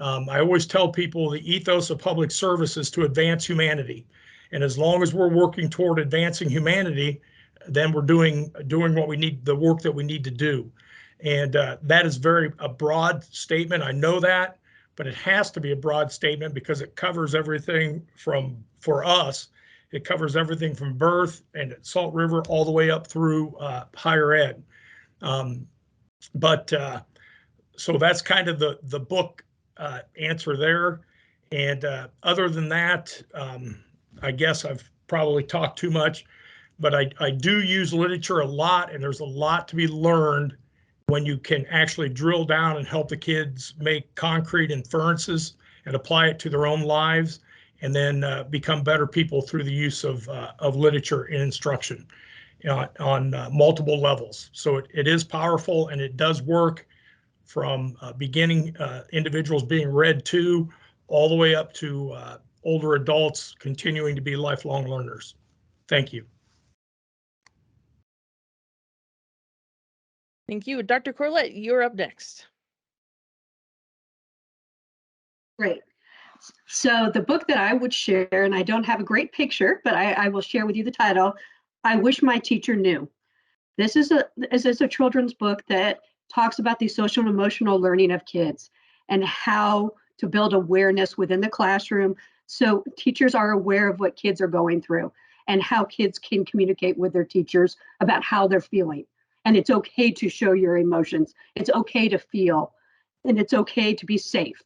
I always tell people the ethos of public service is to advance humanity. And as long as we're working toward advancing humanity, then we're doing what we need, the work that we need to do. And that is a broad statement. I know that, but it has to be a broad statement because it covers everything for us, it covers everything from birth and at Salt River all the way up through higher ed. So that's kind of the book answer there. And other than that, I guess I've probably talked too much, but I do use literature a lot, and there's a lot to be learned when you can actually drill down and help the kids make concrete inferences and apply it to their own lives, and then become better people through the use of literature in instruction on multiple levels. So it is powerful, and it does work from beginning individuals being read to all the way up to older adults continuing to be lifelong learners. Thank you. Thank you. Dr. Corlett, you're up next. Great. So the book that I would share, and I don't have a great picture, but I will share with you the title, I Wish My Teacher Knew. This is a children's book that talks about the social and emotional learning of kids and how to build awareness within the classroom so teachers are aware of what kids are going through and how kids can communicate with their teachers about how they're feeling. And it's okay to show your emotions. It's okay to feel, and it's okay to be safe.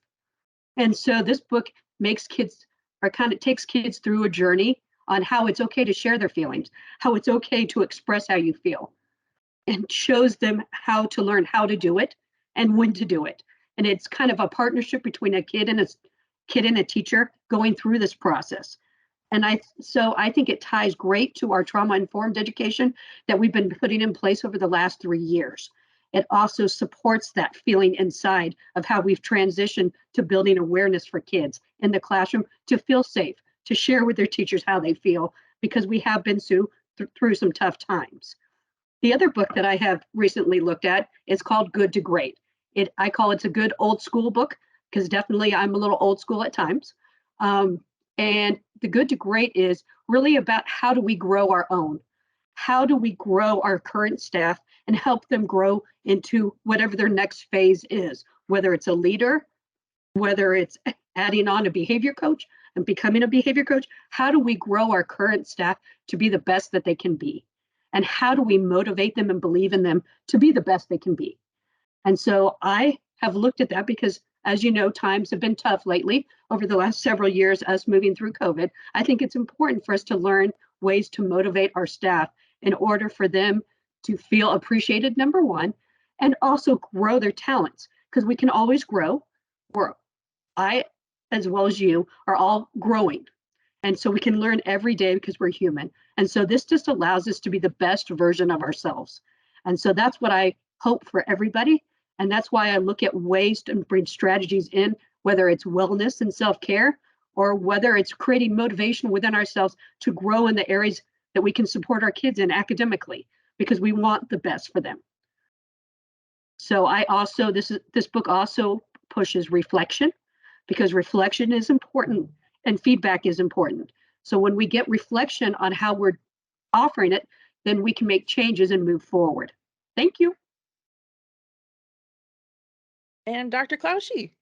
And so this book makes kids, or kind of takes kids through a journey on how it's okay to share their feelings, how it's okay to express how you feel, and shows them how to learn how to do it and when to do it. And it's kind of a partnership between a kid and a teacher going through this process. And I think it ties great to our trauma-informed education that we've been putting in place over the last 3 years. It also supports that feeling inside of how we've transitioned to building awareness for kids in the classroom to feel safe, to share with their teachers how they feel, because we have been through some tough times. The other book that I have recently looked at is called Good to Great. I call it a good old school book because definitely I'm a little old school at times. And the Good to Great is really about how do we grow our own? How do we grow our current staff and help them grow into whatever their next phase is, whether it's a leader, whether it's adding on a behavior coach and becoming a behavior coach? How do we grow our current staff to be the best that they can be? And how do we motivate them and believe in them to be the best they can be? And so I have looked at that because, as you know, times have been tough lately over the last several years, us moving through COVID. I think it's important for us to learn ways to motivate our staff in order for them to feel appreciated, number one, and also grow their talents, because we can always grow. I, as well as you, are all growing. And so we can learn every day because we're human. And so this just allows us to be the best version of ourselves. And so that's what I hope for everybody. And that's why I look at ways to bring strategies in, whether it's wellness and self-care, or whether it's creating motivation within ourselves to grow in the areas that we can support our kids in academically, because we want the best for them. So this book also pushes reflection, because reflection is important and feedback is important. So when we get reflection on how we're offering it, then we can make changes and move forward. Thank you. And Dr. Klauschie.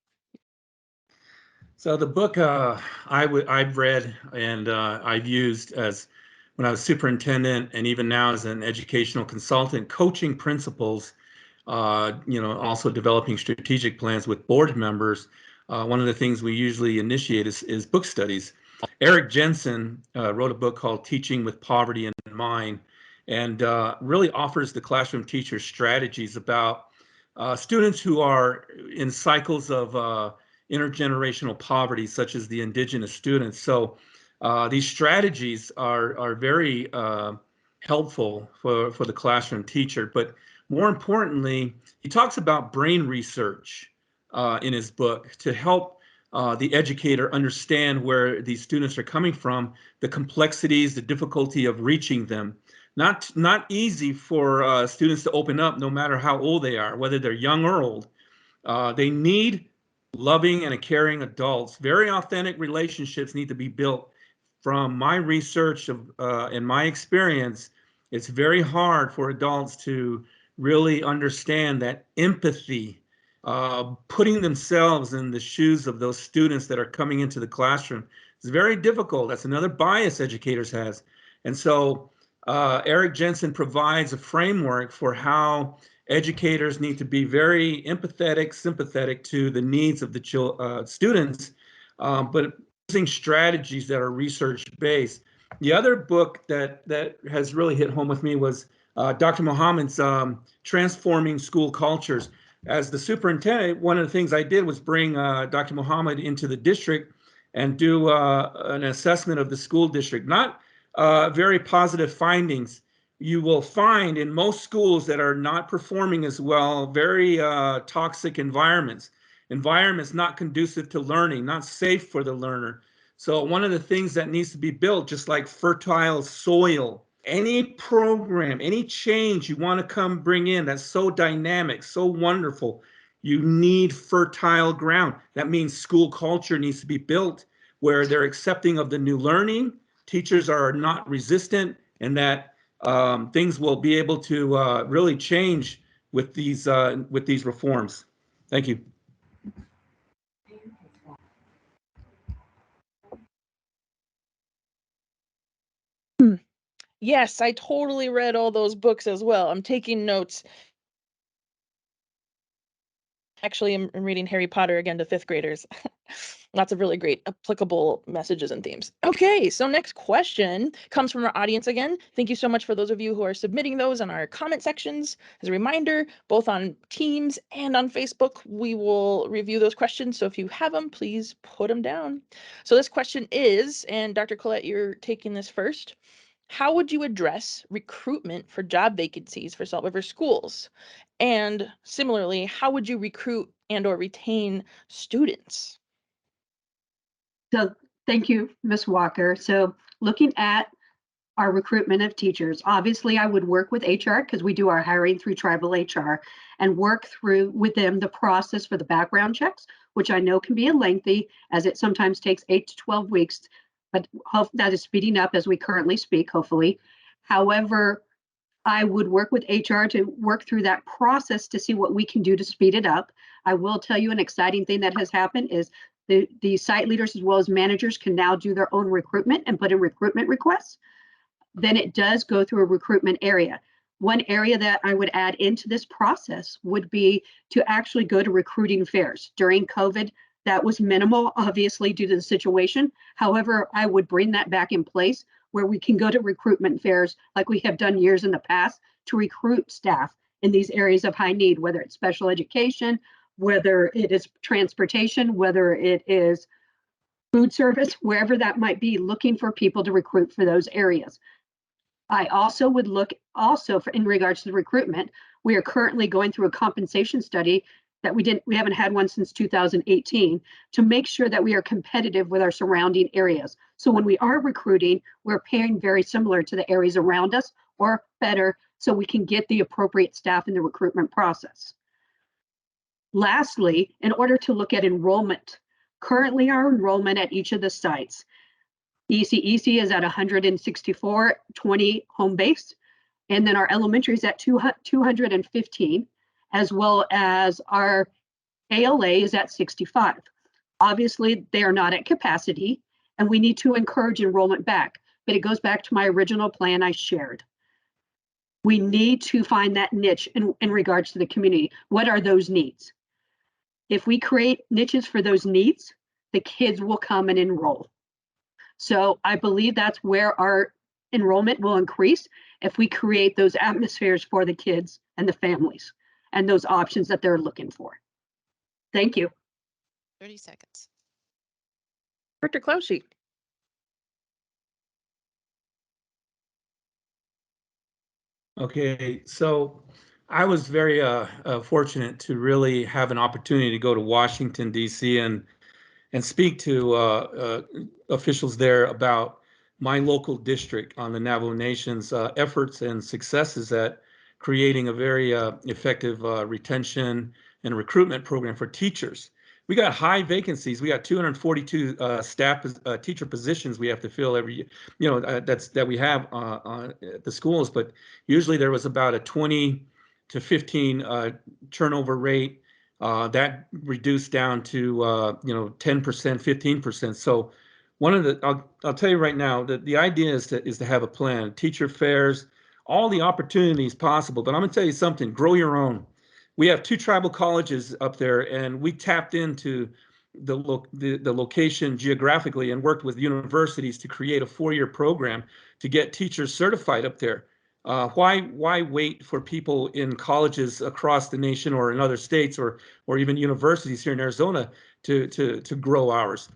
So the book I've read and I've used as when I was superintendent, and even now as an educational consultant, coaching principals, also developing strategic plans with board members. One of the things we usually initiate is book studies. Eric Jensen wrote a book called Teaching with Poverty in Mind, and really offers the classroom teacher strategies about students who are in cycles of intergenerational poverty, such as the indigenous students. So these strategies are very helpful for the classroom teacher. But more importantly, he talks about brain research in his book to help the educator understand where these students are coming from, the complexities, the difficulty of reaching them. Not easy for students to open up, no matter how old they are, whether they're young or old. They need loving and caring adults. Very authentic relationships need to be built. From my research and my experience, it's very hard for adults to really understand that empathy, putting themselves in the shoes of those students that are coming into the classroom. It's very difficult. That's another bias educators has. And so Eric Jensen provides a framework for how educators need to be very empathetic, sympathetic to the needs of the students, but using strategies that are research-based. The other book that has really hit home with me was Dr. Mohammed's Transforming School Cultures. As the superintendent, one of the things I did was bring Dr. Mohammed into the district and do an assessment of the school district. Not very positive findings. You will find in most schools that are not performing as well, very toxic environments not conducive to learning, not safe for the learner. So one of the things that needs to be built, just like fertile soil, any program, any change you want to come bring in that's so dynamic, so wonderful, you need fertile ground. That means school culture needs to be built where they're accepting of the new learning, teachers are not resistant, and that things will be able to really change with these reforms. Thank you. Yes, I totally read all those books as well. I'm taking notes. Actually, I'm reading Harry Potter again to 5th graders. Lots of really great applicable messages and themes. Okay, so next question comes from our audience again. Thank you so much for those of you who are submitting those in our comment sections. As a reminder, both on Teams and on Facebook, we will review those questions. So if you have them, please put them down. So this question is, and Dr. Collette, you're taking this first. How would you address recruitment for job vacancies for Salt River schools? And similarly, how would you recruit and or retain students? So thank you, Ms. Walker. So looking at our recruitment of teachers, obviously I would work with HR because we do our hiring through tribal HR and work through with them the process for the background checks, which I know can be lengthy as it sometimes takes 8 to 12 weeks, but that is speeding up as we currently speak, hopefully. However, I would work with HR to work through that process to see what we can do to speed it up. I will tell you an exciting thing that has happened is the site leaders as well as managers can now do their own recruitment and put in recruitment requests. Then it does go through a recruitment area. One area that I would add into this process would be to actually go to recruiting fairs. During COVID, that was minimal, obviously, due to the situation. However, I would bring that back in place where we can go to recruitment fairs like we have done years in the past to recruit staff in these areas of high need, whether it's special education, whether it is transportation, whether it is food service, wherever that might be, looking for people to recruit for those areas. I also would look in regards to the recruitment, we are currently going through a compensation study that we haven't had one since 2018 to make sure that we are competitive with our surrounding areas. So when we are recruiting, we're paying very similar to the areas around us or better so we can get the appropriate staff in the recruitment process. Lastly, in order to look at enrollment, currently our enrollment at each of the sites, EC is at 164, 20 home base, and then our elementary is at 215, as well as our ALA is at 65. Obviously, they are not at capacity, and we need to encourage enrollment back, but it goes back to my original plan I shared. We need to find that niche in regards to the community. What are those needs? If we create niches for those needs, the kids will come and enroll. So I believe that's where our enrollment will increase if we create those atmospheres for the kids and the families and those options that they're looking for. Thank you. 30 seconds. Director Clausy. Okay, so I was very fortunate to really have an opportunity to go to Washington, D.C. and speak to officials there about my local district on the Navajo Nation's efforts and successes at creating a very effective retention and recruitment program for teachers. We got high vacancies. We got 242 staff teacher positions we have to fill every, that we have at the schools. But usually there was about a 20 to 15 turnover rate. That reduced down to 10%, 15%. So one of the I'll tell you right now that the idea is to have a plan, teacher fairs, all the opportunities possible. But I'm gonna tell you something, grow your own. We have 2 tribal colleges up there, and we tapped into the location geographically and worked with universities to create a 4-year program to get teachers certified up there. Why wait for people in colleges across the nation or in other states or even universities here in Arizona to grow ours?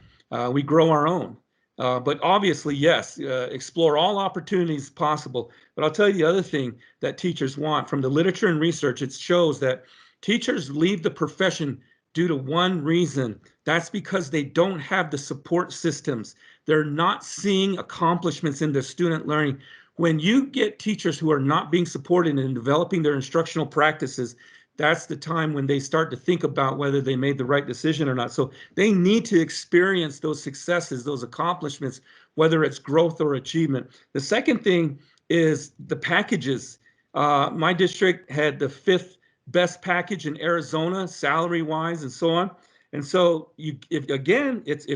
We grow our own. But obviously, yes, explore all opportunities possible. But I'll tell you the other thing that teachers want. From the literature and research, it shows that teachers leave the profession due to one reason. That's because they don't have the support systems. They're not seeing accomplishments in their student learning. When you get teachers who are not being supported in developing their instructional practices, that's the time when they start to think about whether they made the right decision or not. So they need to experience those successes, those accomplishments, whether it's growth or achievement. The second thing is the packages. My district had the 5th best package in Arizona, salary-wise and so on. And so if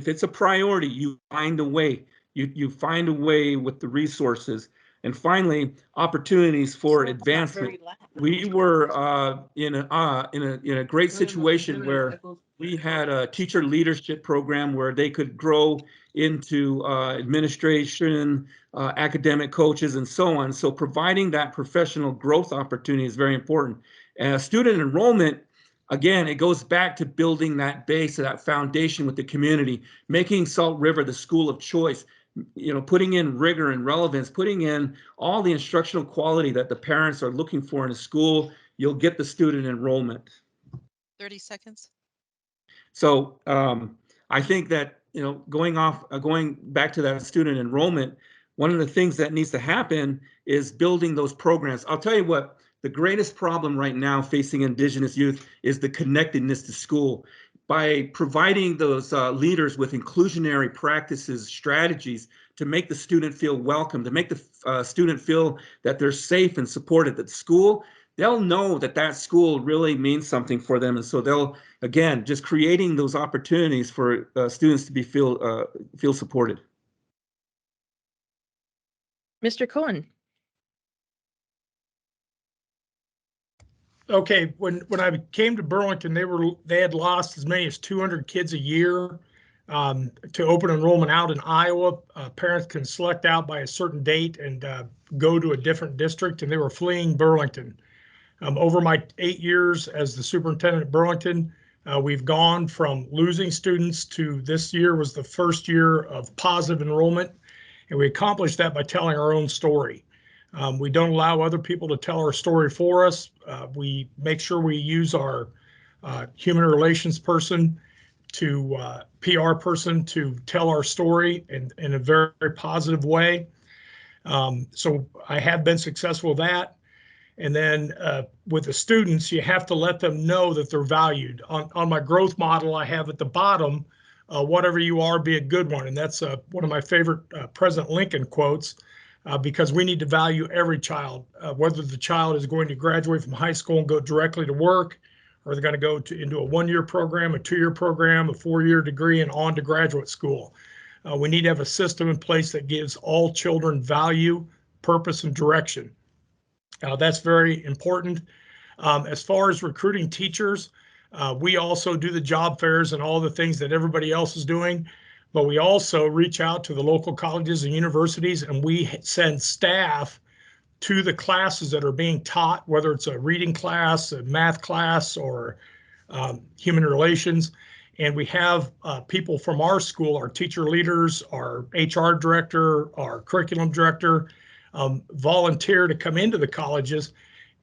it's a priority, you find a way. You find a way with the resources. And finally, opportunities for advancement. We were in a great situation where we had a teacher leadership program where they could grow into administration, academic coaches, and so on. So providing that professional growth opportunity is very important. Student enrollment, again, it goes back to building that base, that foundation with the community, making Salt River the school of choice. Putting in rigor and relevance, putting in all the instructional quality that the parents are looking for in a school, you'll get the student enrollment. 30 seconds. So I think that, going back to that student enrollment, one of the things that needs to happen is building those programs. I'll tell you what, the greatest problem right now facing Indigenous youth is the connectedness to school. By providing those leaders with inclusionary practices, strategies to make the student feel welcome, to make the student feel that they're safe and supported at school, they'll know that school really means something for them. And so they'll, again, just creating those opportunities for students to feel supported. Mr. Cohen. Okay, when I came to Burlington, they had lost as many as 200 kids a year to open enrollment out in Iowa. Parents can select out by a certain date and go to a different district, and they were fleeing Burlington. Over my 8 years as the superintendent at Burlington, we've gone from losing students to this year was the first year of positive enrollment, and we accomplished that by telling our own story. We don't allow other people to tell our story for us. We make sure we use our human relations person to PR person to tell our story in a very, very positive way. So I have been successful with that. And then with the students, you have to let them know that they're valued. On my growth model, I have at the bottom, whatever you are, be a good one. And that's one of my favorite President Lincoln quotes. Because we need to value every child, whether the child is going to graduate from high school and go directly to work, or they're going to go into a 1-year program, a 2-year program, a 4-year degree, and on to graduate school. We need to have a system in place that gives all children value, purpose, and direction. That's very important. As far as recruiting teachers, we also do the job fairs and all the things that everybody else is doing. But we also reach out to the local colleges and universities, and we send staff to the classes that are being taught, whether it's a reading class, a math class, or human relations. And we have people from our school, our teacher leaders, our HR director, our curriculum director, volunteer to come into the colleges,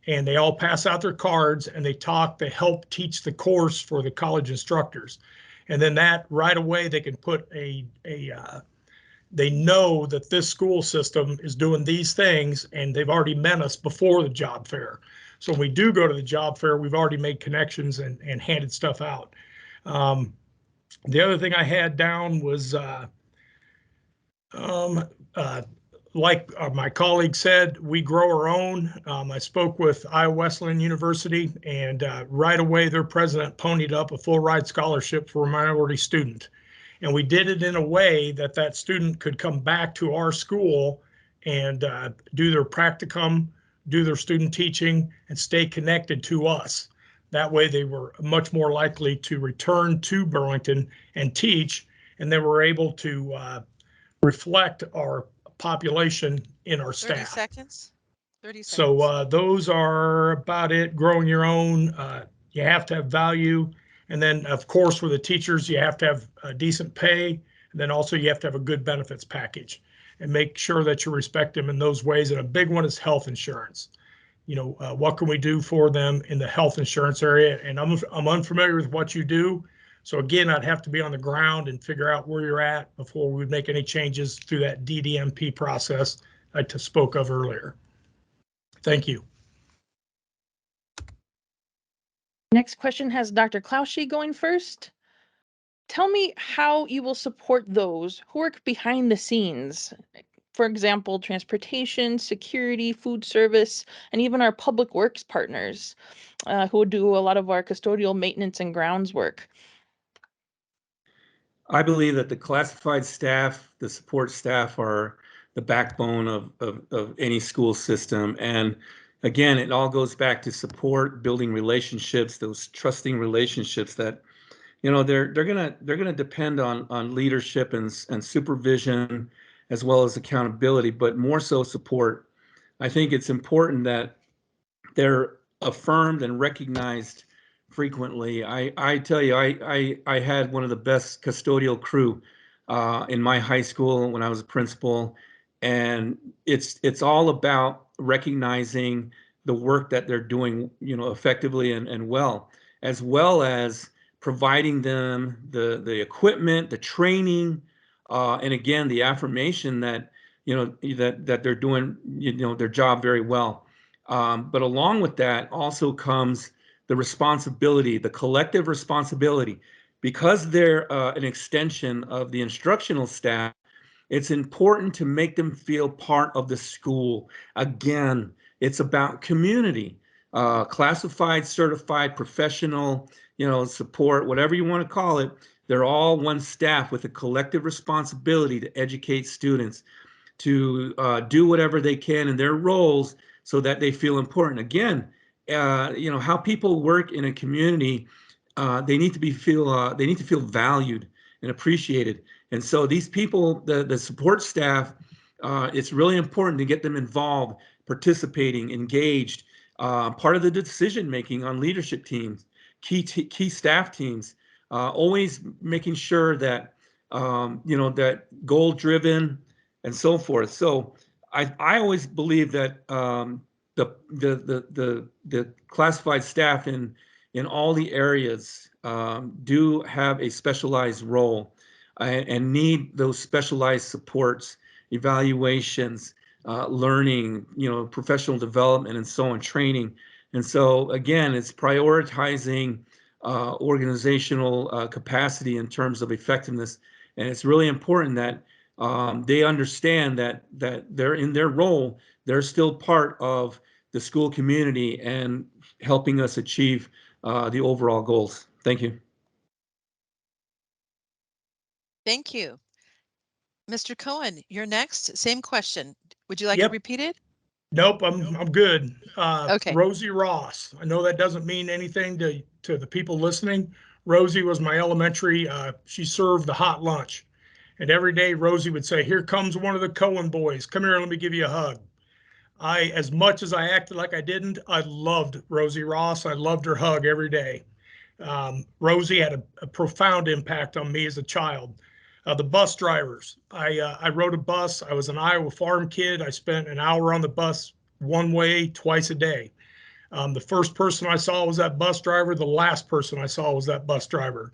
and they all pass out their cards and they help teach the course for the college instructors. And then that right away, they can put they know that this school system is doing these things, and they've already met us before the job fair. So when we do go to the job fair, we've already made connections and handed stuff out. The other thing I had down was like my colleague said, we grow our own. I spoke with Iowa Wesleyan University, and right away their president ponied up a full ride scholarship for a minority student. And we did it in a way that that student could come back to our school and do their practicum, do their student teaching, and stay connected to us. That way they were much more likely to return to Burlington and teach, and they were able to reflect our population in our 30 staff. seconds. 30 seconds. So those are about it. Growing your own, you have to have value. And then, of course, for the teachers, you have to have a decent pay. And then also you have to have a good benefits package and make sure that you respect them in those ways. And a big one is health insurance. You know, what can we do for them in the health insurance area? And I'm unfamiliar with what you do. So again, I'd have to be on the ground and figure out where you're at before we would make any changes through that DDMP process I spoke of earlier. Thank you. Next question has Dr. Klauschi going first. Tell me how you will support those who work behind the scenes. For example, transportation, security, food service, and even our public works partners who do a lot of our custodial maintenance and grounds work. I believe that the classified staff, the support staff, are the backbone of any school system. And again, it all goes back to support, building relationships, those trusting relationships that, you know, they're gonna depend on leadership and supervision, as well as accountability, but more so support. I think it's important that they're affirmed and recognized frequently. I tell you, I had one of the best custodial crew in my high school when I was a principal, and it's all about recognizing the work that they're doing, you know, effectively and well as providing them the equipment, the training, and again the affirmation that, you know, that they're doing, you know, their job very well. But along with that also comes the responsibility, the collective responsibility, because they're an extension of the instructional staff. It's important to make them feel part of the school. Again, it's about community, classified, certified, professional, you know, support, whatever you want to call it. They're all one staff with a collective responsibility to educate students, to do whatever they can in their roles so that they feel important. Again, you know, how people work in a community, they need to feel valued and appreciated. And so these people, the support staff, it's really important to get them involved, participating, engaged, part of the decision making on leadership teams, key staff teams, always making sure that you know, that goal driven and so forth. So I always believe that the classified staff in all the areas do have a specialized role and need those specialized supports, evaluations, learning, you know, professional development, and so on, training. And so again, it's prioritizing organizational capacity in terms of effectiveness, and it's really important that they understand that they're in their role, they're still part of the school community and helping us achieve the overall goals. Thank you. Thank you. Mr. Cohen, you're next. Same question. Would you like Yep. it repeated? Nope, I'm good. Okay. Rosie Ross. I know that doesn't mean anything to the people listening. Rosie was my elementary. She served the hot lunch. And every day Rosie would say, "Here comes one of the Cohen boys. Come here, let me give you a hug." As much as I acted like I didn't, I loved Rosie Ross. I loved her hug every day. Rosie had a profound impact on me as a child. The bus drivers. I rode a bus. I was an Iowa farm kid. I spent an hour on the bus one way twice a day. The first person I saw was that bus driver. The last person I saw was that bus driver.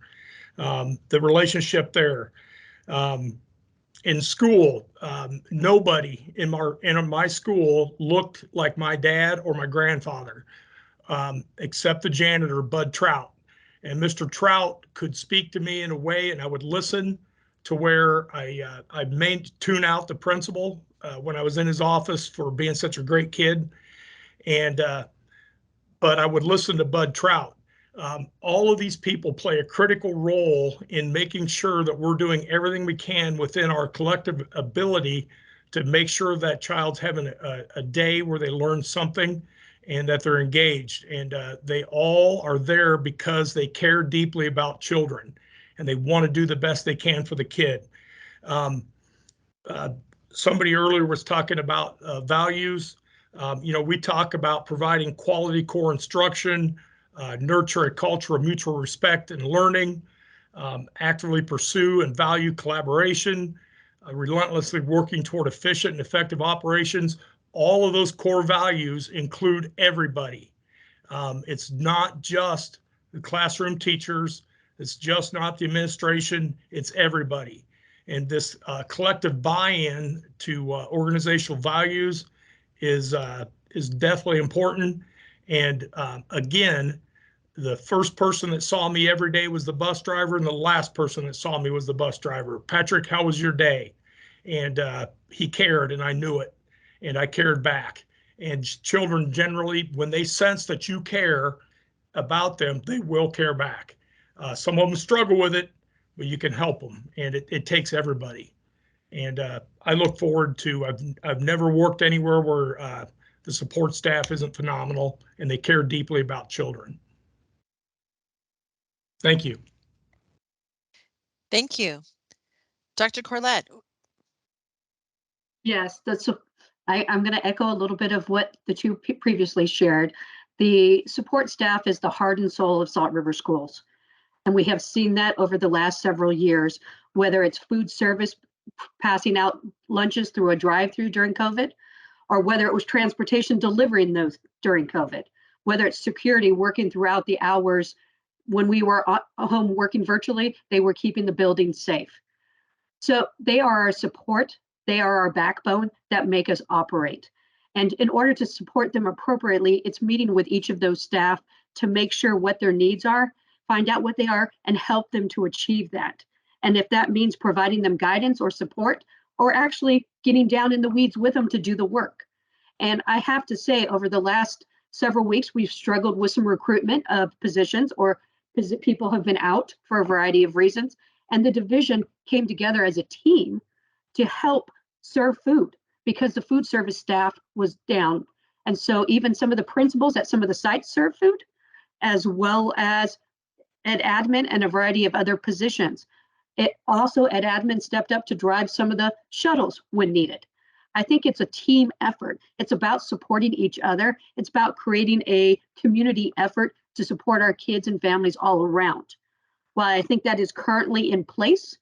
The relationship there. In school, nobody in my school looked like my dad or my grandfather, except the janitor, Bud Trout. And Mr. Trout could speak to me in a way, and I would listen to where I may tune out the principal when I was in his office for being such a great kid. And but I would listen to Bud Trout. All of these people play a critical role in making sure that we're doing everything we can within our collective ability to make sure that child's having a day where they learn something and that they're engaged. And they all are there because they care deeply about children and they want to do the best they can for the kid. Somebody earlier was talking about values. We talk about providing quality core instruction, nurture a culture of mutual respect and learning, actively pursue and value collaboration, relentlessly working toward efficient and effective operations. All of those core values include everybody. It's not just the classroom teachers. It's just not the administration. It's everybody. And this collective buy-in to organizational values is definitely important. And again, the first person that saw me every day was the bus driver, and the last person that saw me was the bus driver. Patrick, how was your day? And he cared, and I knew it, and I cared back. And children generally, when they sense that you care about them, they will care back. Some of them struggle with it, but you can help them, and it takes everybody. And I look forward to, I've never worked anywhere where the support staff isn't phenomenal and they care deeply about children. Thank you. Thank you. Dr. Corlett. Yes, I'm going to echo a little bit of what the two previously shared. The support staff is the heart and soul of Salt River Schools. And we have seen that over the last several years, whether it's food service passing out lunches through a drive-through during COVID, or whether it was transportation delivering those during COVID, whether it's security working throughout the hours when we were at home working virtually, they were keeping the building safe. So they are our support. They are our backbone that make us operate. And in order to support them appropriately, it's meeting with each of those staff to make sure what their needs are, find out what they are, and help them to achieve that. And if that means providing them guidance or support, or actually getting down in the weeds with them to do the work. And I have to say, over the last several weeks, we've struggled with some recruitment of positions, or people have been out for a variety of reasons. And the division came together as a team to help serve food because the food service staff was down. And so even some of the principals at some of the sites serve food, as well as ed admin and a variety of other positions. It also, ed admin stepped up to drive some of the shuttles when needed. I think it's a team effort. It's about supporting each other. It's about creating a community effort to support our kids and families all around. While I think that is currently in place,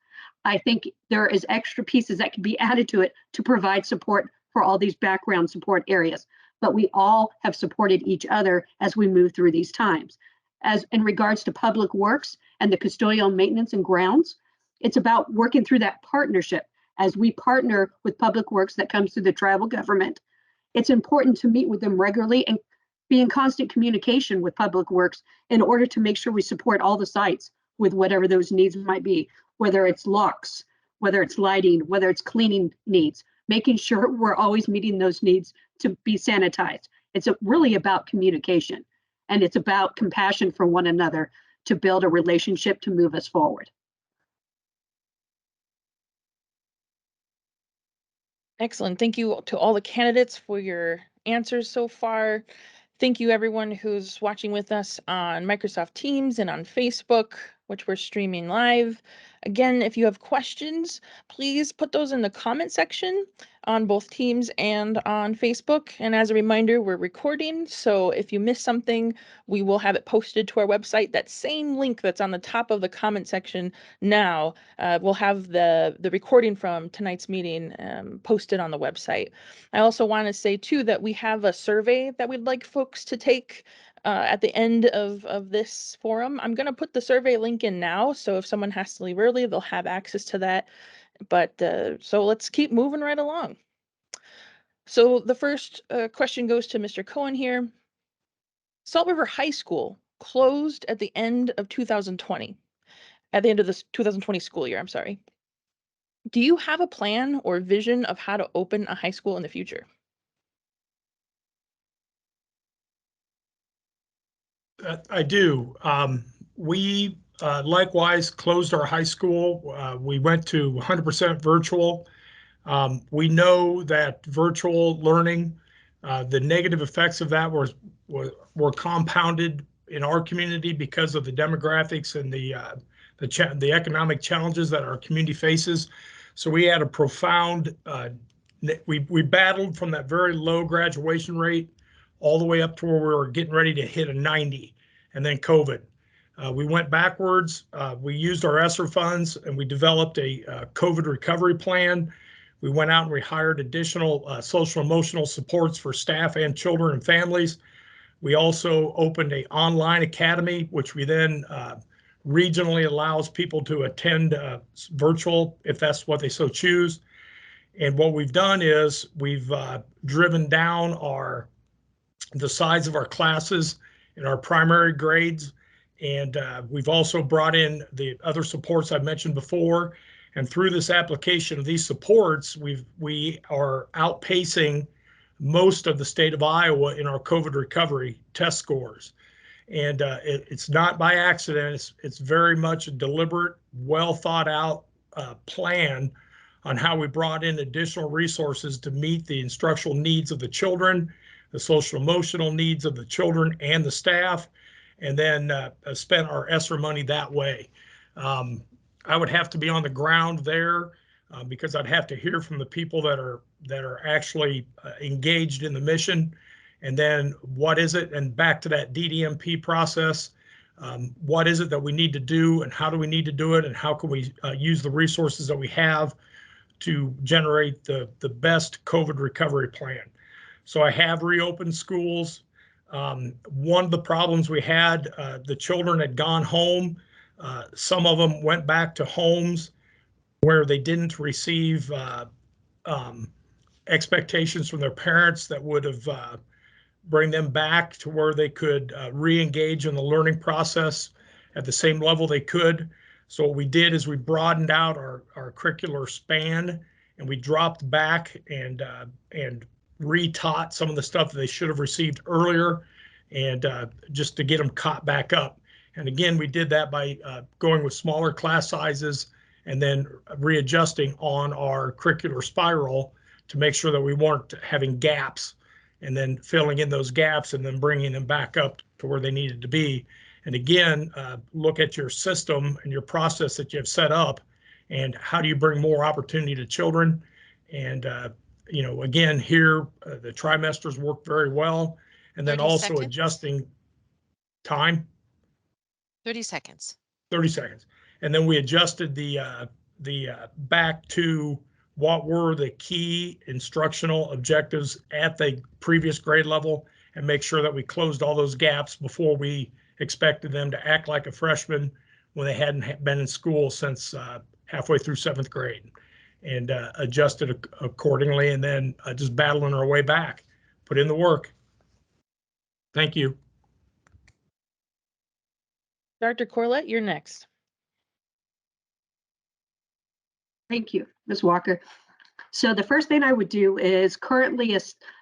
I think there is extra pieces that can be added to it to provide support for all these background support areas. But we all have supported each other as we move through these times. As in regards to public works and the custodial maintenance and grounds, it's about working through that partnership. As we partner with public works that comes through the tribal government, it's important to meet with them regularly and be in constant communication with public works in order to make sure we support all the sites with whatever those needs might be, whether it's locks, whether it's lighting, whether it's cleaning needs, making sure we're always meeting those needs to be sanitized. It's really about communication, and it's about compassion for one another to build a relationship to move us forward. Excellent. Thank you to all the candidates for your answers so far. Thank you everyone who's watching with us on Microsoft Teams and on Facebook. which we're streaming live. Again, if you have questions, please put those in the comment section on both Teams and on Facebook. And as a reminder, we're recording, so if you miss something, we will have it posted to our website. That same link that's on the top of the comment section now, we'll have the recording from tonight's meeting posted on the website. I also want to say too that we have a survey that we'd like folks to take at the end of this forum. I'm going to put the survey link in now, so if someone has to leave early, they'll have access to that. But so let's keep moving right along. So the first question goes to Mr. Cohen here. Salt River High School closed at the end of 2020, at the end of this 2020 school year, I'm sorry. Do you have a plan or vision of how to open a high school in the future? I do. We likewise closed our high school. We went to 100% virtual. We know that virtual learning, the negative effects of that were compounded in our community because of the demographics and the economic challenges that our community faces. So we had a profound, we battled from that very low graduation rate all the way up to where we were getting ready to hit a 90, and then COVID. We went backwards. We used our ESSER funds and we developed a COVID recovery plan. We went out and we hired additional social emotional supports for staff and children and families. We also opened an online academy, which we then regionally allows people to attend virtual if that's what they so choose. And what we've done is we've driven down the size of our classes in our primary grades. And we've also brought in the other supports I mentioned before. And through this application of these supports, we are outpacing most of the state of Iowa in our COVID recovery test scores. And it's not by accident. It's very much a deliberate, well thought out plan on how we brought in additional resources to meet the instructional needs of the children, the social emotional needs of the children and the staff, and then spent our ESSER money that way. I would have to be on the ground there because I'd have to hear from the people that are actually engaged in the mission. And then what is it? And back to that DDMP process, what is it that we need to do and how do we need to do it? And how can we use the resources that we have to generate the best COVID recovery plan? So I have reopened schools. One of the problems we had, the children had gone home. Some of them went back to homes where they didn't receive expectations from their parents that would have bring them back to where they could re-engage in the learning process at the same level they could. So what we did is we broadened out our curricular span, and we dropped back and retaught some of the stuff that they should have received earlier, and just to get them caught back up. And again, we did that by going with smaller class sizes and then readjusting on our curricular spiral to make sure that we weren't having gaps, and then filling in those gaps and then bringing them back up to where they needed to be. And again, look at your system and your process that you have set up, and how do you bring more opportunity to children. And you know, again, here the trimesters work very well, and then also seconds. adjusting time. 30 seconds. 30 seconds. And then we adjusted the back to what were the key instructional objectives at the previous grade level, and make sure that we closed all those gaps before we expected them to act like a freshman when they hadn't been in school since halfway through 7th grade, and adjusted accordingly, and then just battling our way back, put in the work. Thank you. Dr. Corlett, you're next. Thank you, Ms. Walker. So the first thing I would do is currently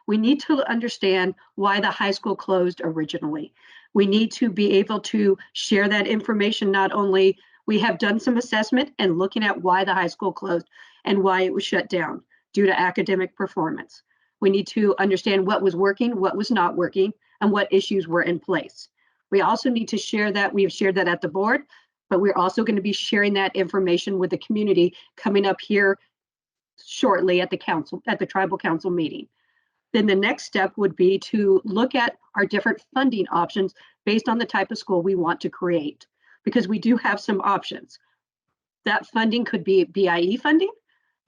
we need to understand why the high school closed originally. We need to be able to share that information. Not only we have done some assessment and looking at why the high school closed and why it was shut down due to academic performance. We need to understand what was working, what was not working, and what issues were in place. We also need to share that. We have shared that at the board. But we're also going to be sharing that information with the community coming up here shortly at the council, at the tribal council meeting. Then the next step would be to look at our different funding options based on the type of school we want to create, because we do have some options. That funding could be BIE funding.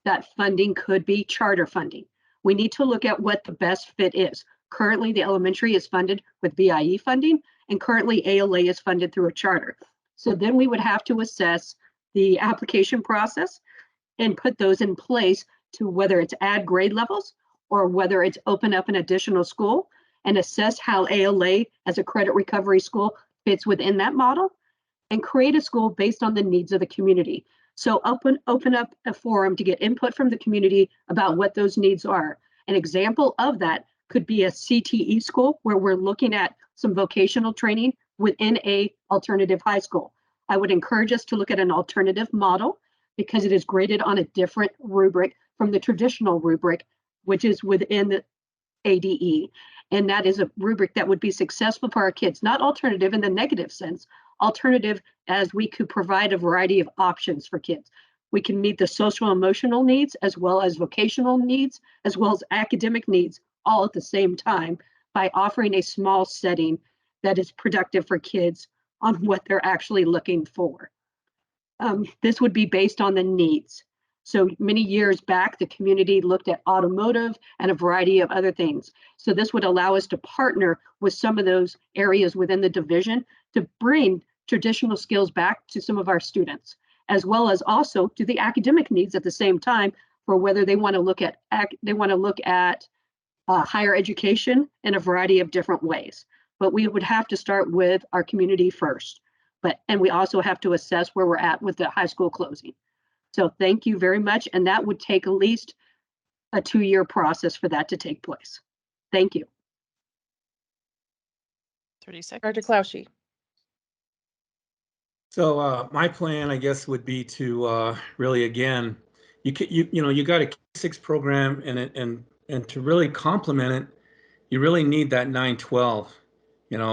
That funding could be charter funding. We need to look at what the best fit is. Currently, the elementary is funded with BIE funding, and currently ALA is funded through a charter. So then we would have to assess the application process and put those in place to whether it's add grade levels or whether it's open up an additional school, and assess how ALA as a credit recovery school fits within that model, and create a school based on the needs of the community. So open up a forum to get input from the community about what those needs are. An example of that could be a CTE school where we're looking at some vocational training within a alternative high school. I would encourage us to look at an alternative model because it is graded on a different rubric from the traditional rubric, which is within the ADE. And that is a rubric that would be successful for our kids, not alternative in the negative sense, alternative as we could provide a variety of options for kids. We can meet the social emotional needs as well as vocational needs, as well as academic needs all at the same time by offering a small setting that is productive for kids on what they're actually looking for. This would be based on the needs. So many years back, the community looked at automotive and a variety of other things. So this would allow us to partner with some of those areas within the division to bring traditional skills back to some of our students, as well as also to the academic needs at the same time for whether they want to look at higher education in a variety of different ways. But we would have to start with our community first. And we also have to assess where we're at with the high school closing. So thank you very much. And that would take at least a 2-year process for that to take place. Thank you. 30 seconds. Dr. Clouchy. So my plan, I guess, would be to really, again, you got a K-6 program, and to really complement it, you really need that 9-12.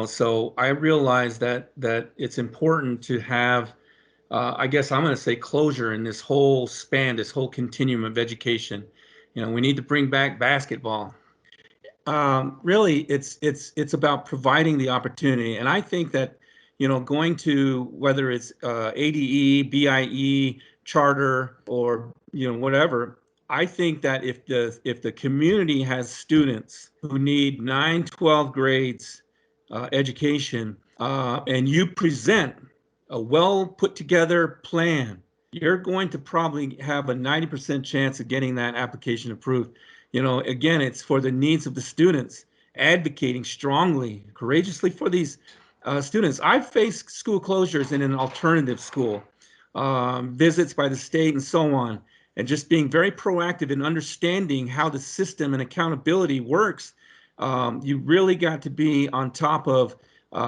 So I realize that it's important to have, I guess I'm going to say, closure in this whole span, this whole continuum of education. We need to bring back basketball. Really, it's about providing the opportunity, and I think that going to whether it's ADE, BIE, charter, or whatever. I think that if the community has students who need 9-12 grades education, and you present a well put together plan, you're going to probably have a 90% chance of getting that application approved. Again, it's for the needs of the students, advocating strongly, courageously for these students. I've faced school closures in an alternative school, visits by the state and so on, and just being very proactive in understanding how the system and accountability works. You really got to be on top of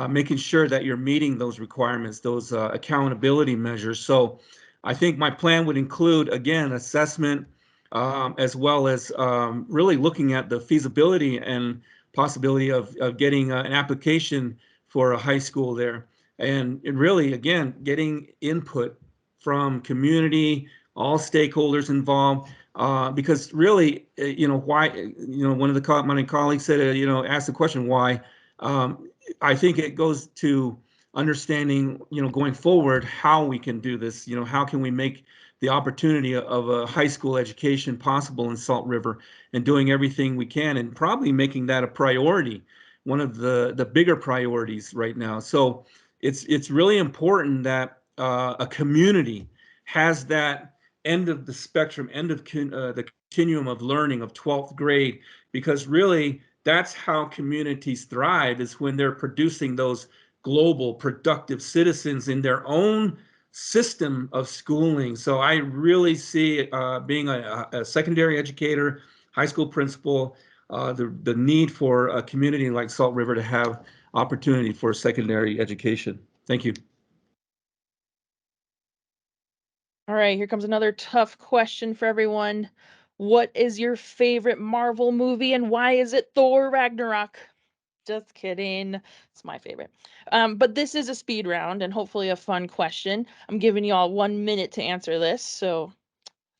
making sure that you're meeting those requirements, those accountability measures. So I think my plan would include, again, assessment, as well as really looking at the feasibility and possibility of getting an application for a high school there. And really, again, getting input from community, all stakeholders involved, because really, why, one of my colleagues said, asked the question, why? I think it goes to understanding, going forward, how we can do this, how can we make the opportunity of a high school education possible in Salt River, and doing everything we can, and probably making that a priority, one of the bigger priorities right now. So it's really important that a community has that end of the spectrum, end of the continuum of learning of 12th grade, because really that's how communities thrive, is when they're producing those global productive citizens in their own system of schooling. So I really see being a secondary educator, high school principal, the need for a community like Salt River to have opportunity for secondary education. Thank you. All right, here comes another tough question for everyone. What is your favorite Marvel movie, and why is it Thor Ragnarok? Just kidding. It's my favorite. But this is a speed round and hopefully a fun question. I'm giving you all 1 minute to answer this, so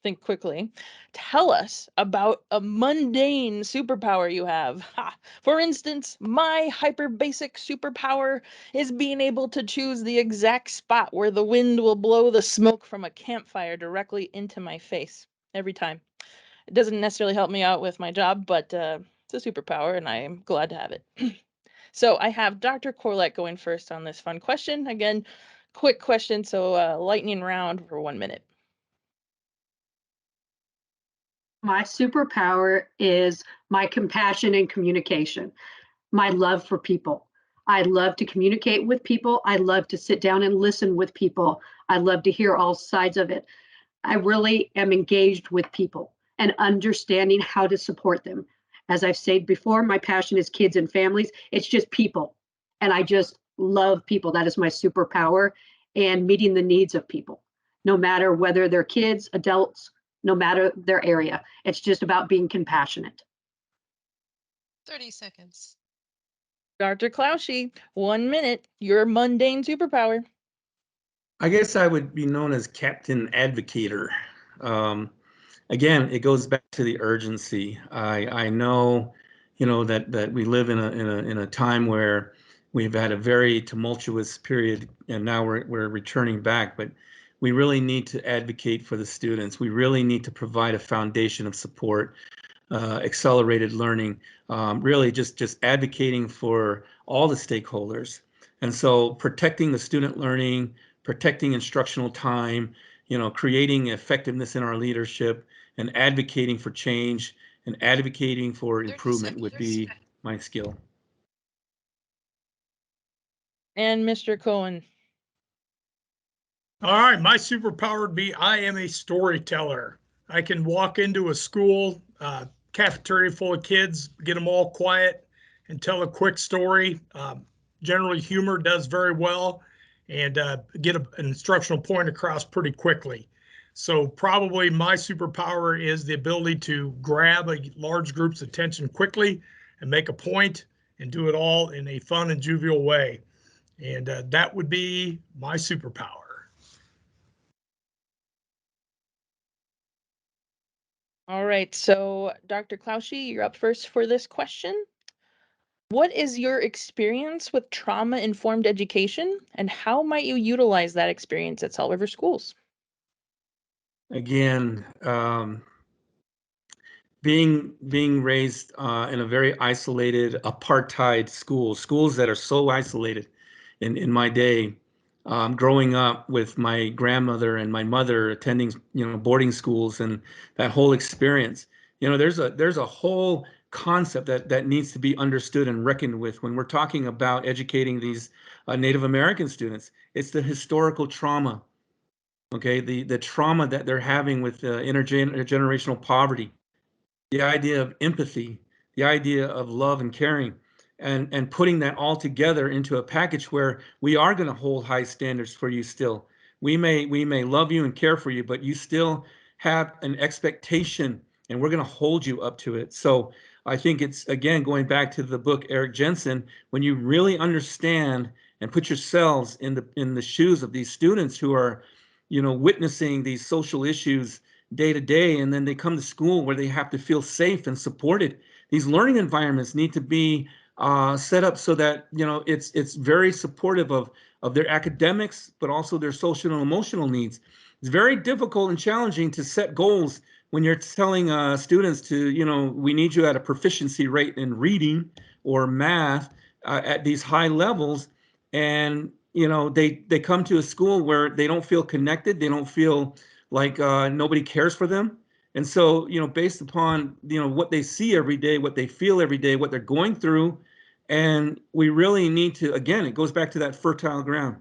think quickly. Tell us about a mundane superpower you have. Ha! For instance, my hyper basic superpower is being able to choose the exact spot where the wind will blow the smoke from a campfire directly into my face every time. It doesn't necessarily help me out with my job, but it's a superpower and I am glad to have it. So I have Dr. Corlett going first on this fun question. Again, quick question, so lightning round for 1 minute. My superpower is my compassion and communication, my love for people. I love to communicate with people. I love to sit down and listen with people. I love to hear all sides of it. I really am engaged with people and understanding how to support them. As I've said before, my passion is kids and families. It's just people. And I just love people. That is my superpower, and meeting the needs of people, no matter whether they're kids, adults, no matter their area. It's just about being compassionate. 30 seconds. Dr. Cloushy, 1 minute, your mundane superpower. I guess I would be known as Captain Advocator. Again, it goes back to the urgency. I know, that we live in a time where we've had a very tumultuous period, and now we're returning back. But we really need to advocate for the students. We really need to provide a foundation of support, accelerated learning, really just advocating for all the stakeholders. And so protecting the student learning, protecting instructional time, creating effectiveness in our leadership, and advocating for change and advocating for improvement would be my skill. And Mr. Cohen. All right, my superpower would be I am a storyteller. I can walk into a school, cafeteria full of kids, get them all quiet and tell a quick story. Generally, humor does very well, and get an instructional point across pretty quickly. So probably my superpower is the ability to grab a large group's attention quickly and make a point and do it all in a fun and jovial way. And that would be my superpower. All right, so Dr. Cloushy, you're up first for this question. What is your experience with trauma-informed education, and how might you utilize that experience at Salt River Schools? Again, being raised in a very isolated apartheid schools that are so isolated in my day, growing up with my grandmother and my mother attending boarding schools, and that whole experience, there's a whole concept that needs to be understood and reckoned with when we're talking about educating these Native American students. It's the historical trauma, okay, the trauma that they're having with intergenerational poverty, the idea of empathy, the idea of love and caring, and putting that all together into a package where we are going to hold high standards for you still. We may love you and care for you, but you still have an expectation, and we're going to hold you up to it. So I think it's, again, going back to the book Eric Jensen, when you really understand and put yourselves in the shoes of these students who are, witnessing these social issues day to day, and then they come to school where they have to feel safe and supported. These learning environments need to be set up so that it's very supportive of their academics, but also their social and emotional needs. It's very difficult and challenging to set goals when you're telling students to, we need you at a proficiency rate in reading or math at these high levels, and they come to a school where they don't feel connected, they don't feel like nobody cares for them. And so, based upon, what they see every day, what they feel every day, what they're going through, and we really need to, again, it goes back to that fertile ground.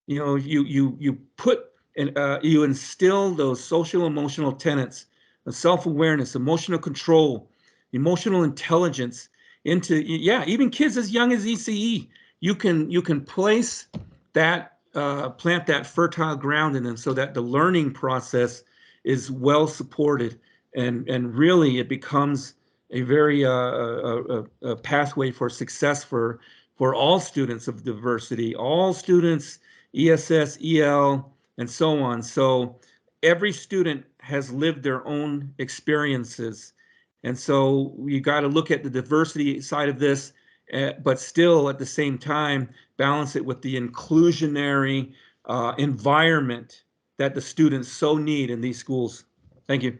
You put and you instill those social emotional tenets of self-awareness, emotional control, emotional intelligence into, even kids as young as ECE. You can place that, plant that fertile ground in them so that the learning process is well supported, and really it becomes a very a pathway for success for all students of diversity, all students, ESS, EL, and so on. So every student has lived their own experiences. And so you got to look at the diversity side of this, but still at the same time, balance it with the inclusionary environment that the students so need in these schools. Thank you.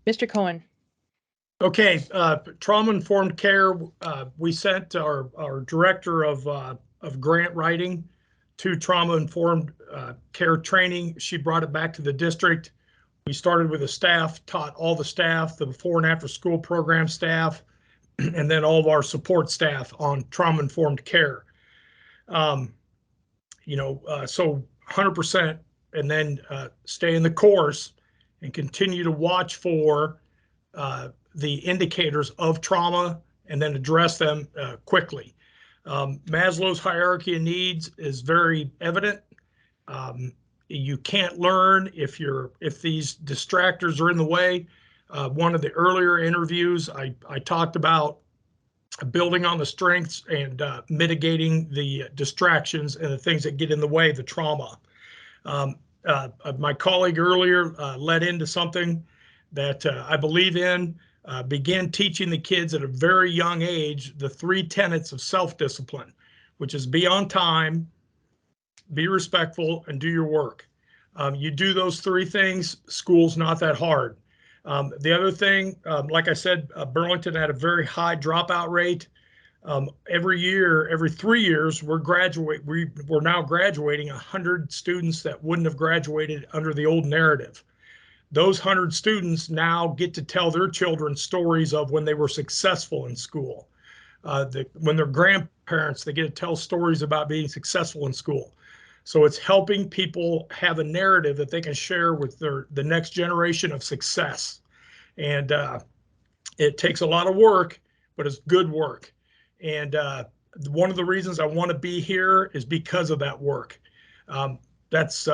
Mr. Cohen. Okay, trauma-informed care. We sent our director of grant writing to trauma-informed care training. She brought it back to the district. We started with the staff, taught all the staff, the before and after school program staff, and then all of our support staff on trauma-informed care. You know, so 100%, and then stay in the course and continue to watch for the indicators of trauma and then address them quickly. Maslow's hierarchy of needs is very evident. You can't learn if these distractors are in the way. One of the earlier interviews, I talked about building on the strengths and mitigating the distractions and the things that get in the way, the trauma. My colleague earlier led into something that I believe in. Began teaching the kids at a very young age the 3 tenets of self-discipline, which is be on time, be respectful, and do your work. You do those 3 things, school's not that hard. The other thing, like I said, Burlington had a very high dropout rate. Every year, every 3 years, we're now graduating 100 students that wouldn't have graduated under the old narrative. Those 100 students now get to tell their children stories of when they were successful in school. When they're grandparents, they get to tell stories about being successful in school. So it's helping people have a narrative that they can share with the next generation of success. And it takes a lot of work, but it's good work. And one of the reasons I want to be here is because of that work. That's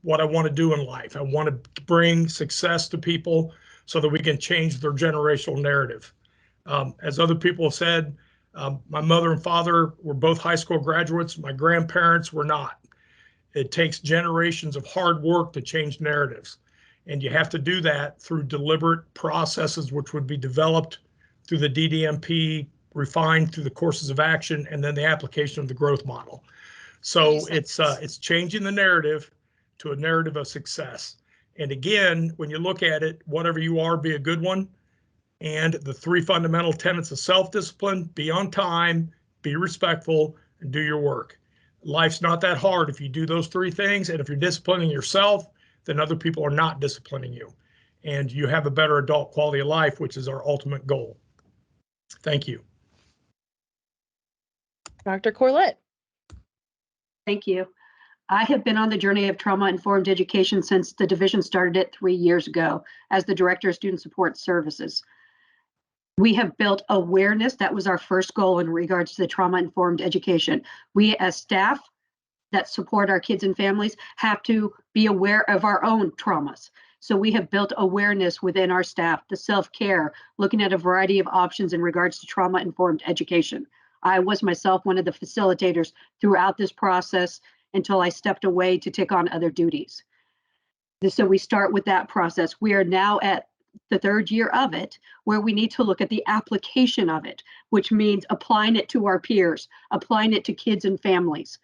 what I want to do in life. I want to bring success to people so that we can change their generational narrative. As other people have said, my mother and father were both high school graduates. My grandparents were not. It takes generations of hard work to change narratives. And you have to do that through deliberate processes, which would be developed through the DDMP, refined through the courses of action, and then the application of the growth model. So it's changing the narrative to a narrative of success. And again, when you look at it, whatever you are, be a good one. And the 3 fundamental tenets of self-discipline: be on time, be respectful, and do your work. Life's not that hard if you do those 3 things. And if you're disciplining yourself, then other people are not disciplining you. And you have a better adult quality of life, which is our ultimate goal. Thank you. Dr. Corlett. Thank you. I have been on the journey of trauma-informed education since the division started it 3 years ago as the Director of Student Support Services. We have built awareness. That was our first goal in regards to the trauma-informed education. We as staff that support our kids and families have to be aware of our own traumas. So we have built awareness within our staff, the self-care, looking at a variety of options in regards to trauma-informed education. I was myself one of the facilitators throughout this process until I stepped away to take on other duties. So we start with that process. We are now at the 3rd year of it, where we need to look at the application of it, which means applying it to our peers, applying it to kids and families.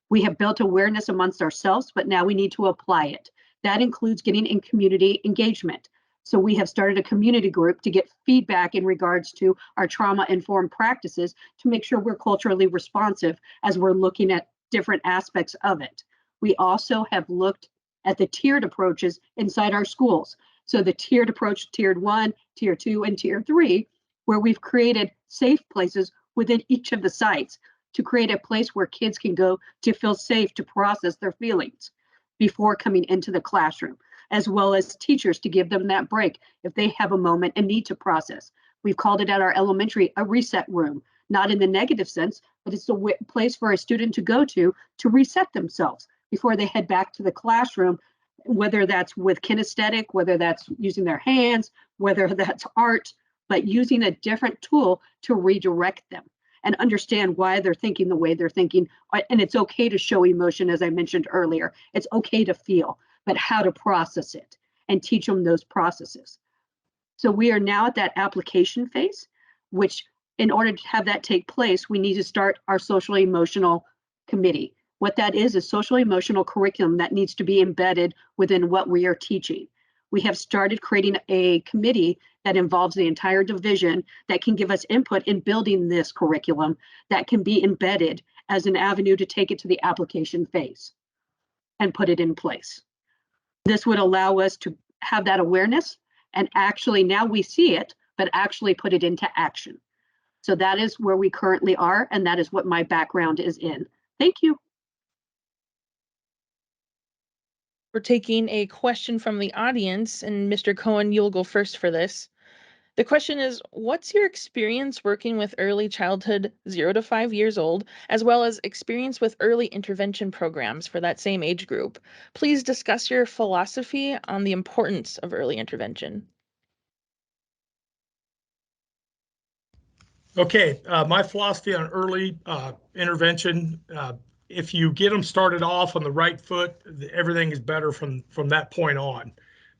We have built awareness amongst ourselves, but now we need to apply it. That includes getting in community engagement. So we have started a community group to get feedback in regards to our trauma-informed practices to make sure we're culturally responsive as we're looking at different aspects of it. We also have looked at the tiered approaches inside our schools. So the tiered approach, tiered 1, tier 2, and tier 3, where we've created safe places within each of the sites to create a place where kids can go to feel safe to process their feelings before coming into the classroom, as well as teachers to give them that break if they have a moment and need to process. We've called it at our elementary a reset room, not in the negative sense, but it's a place for a student to go to reset themselves before they head back to the classroom whether that's with kinesthetic, whether that's using their hands, whether that's art, but using a different tool to redirect them and understand why they're thinking the way they're thinking. And it's okay to show emotion, as I mentioned earlier. It's okay to feel, but how to process it and teach them those processes. So we are now at that application phase, which in order to have that take place, we need to start our social emotional committee. What that is social emotional curriculum that needs to be embedded within what we are teaching. We have started creating a committee that involves the entire division that can give us input in building this curriculum that can be embedded as an avenue to take it to the application phase and put it in place. This would allow us to have that awareness and actually now we see it, but actually put it into action. So that is where we currently are, and that is what my background is in. Thank you. We're taking a question from the audience, and Mr. Cohen, you'll go first for this. The question is, what's your experience working with early childhood 0 to 5 years old, as well as experience with early intervention programs for that same age group? Please discuss your philosophy on the importance of early intervention. Okay, my philosophy on early intervention, if you get them started off on the right foot, everything is better from that point on.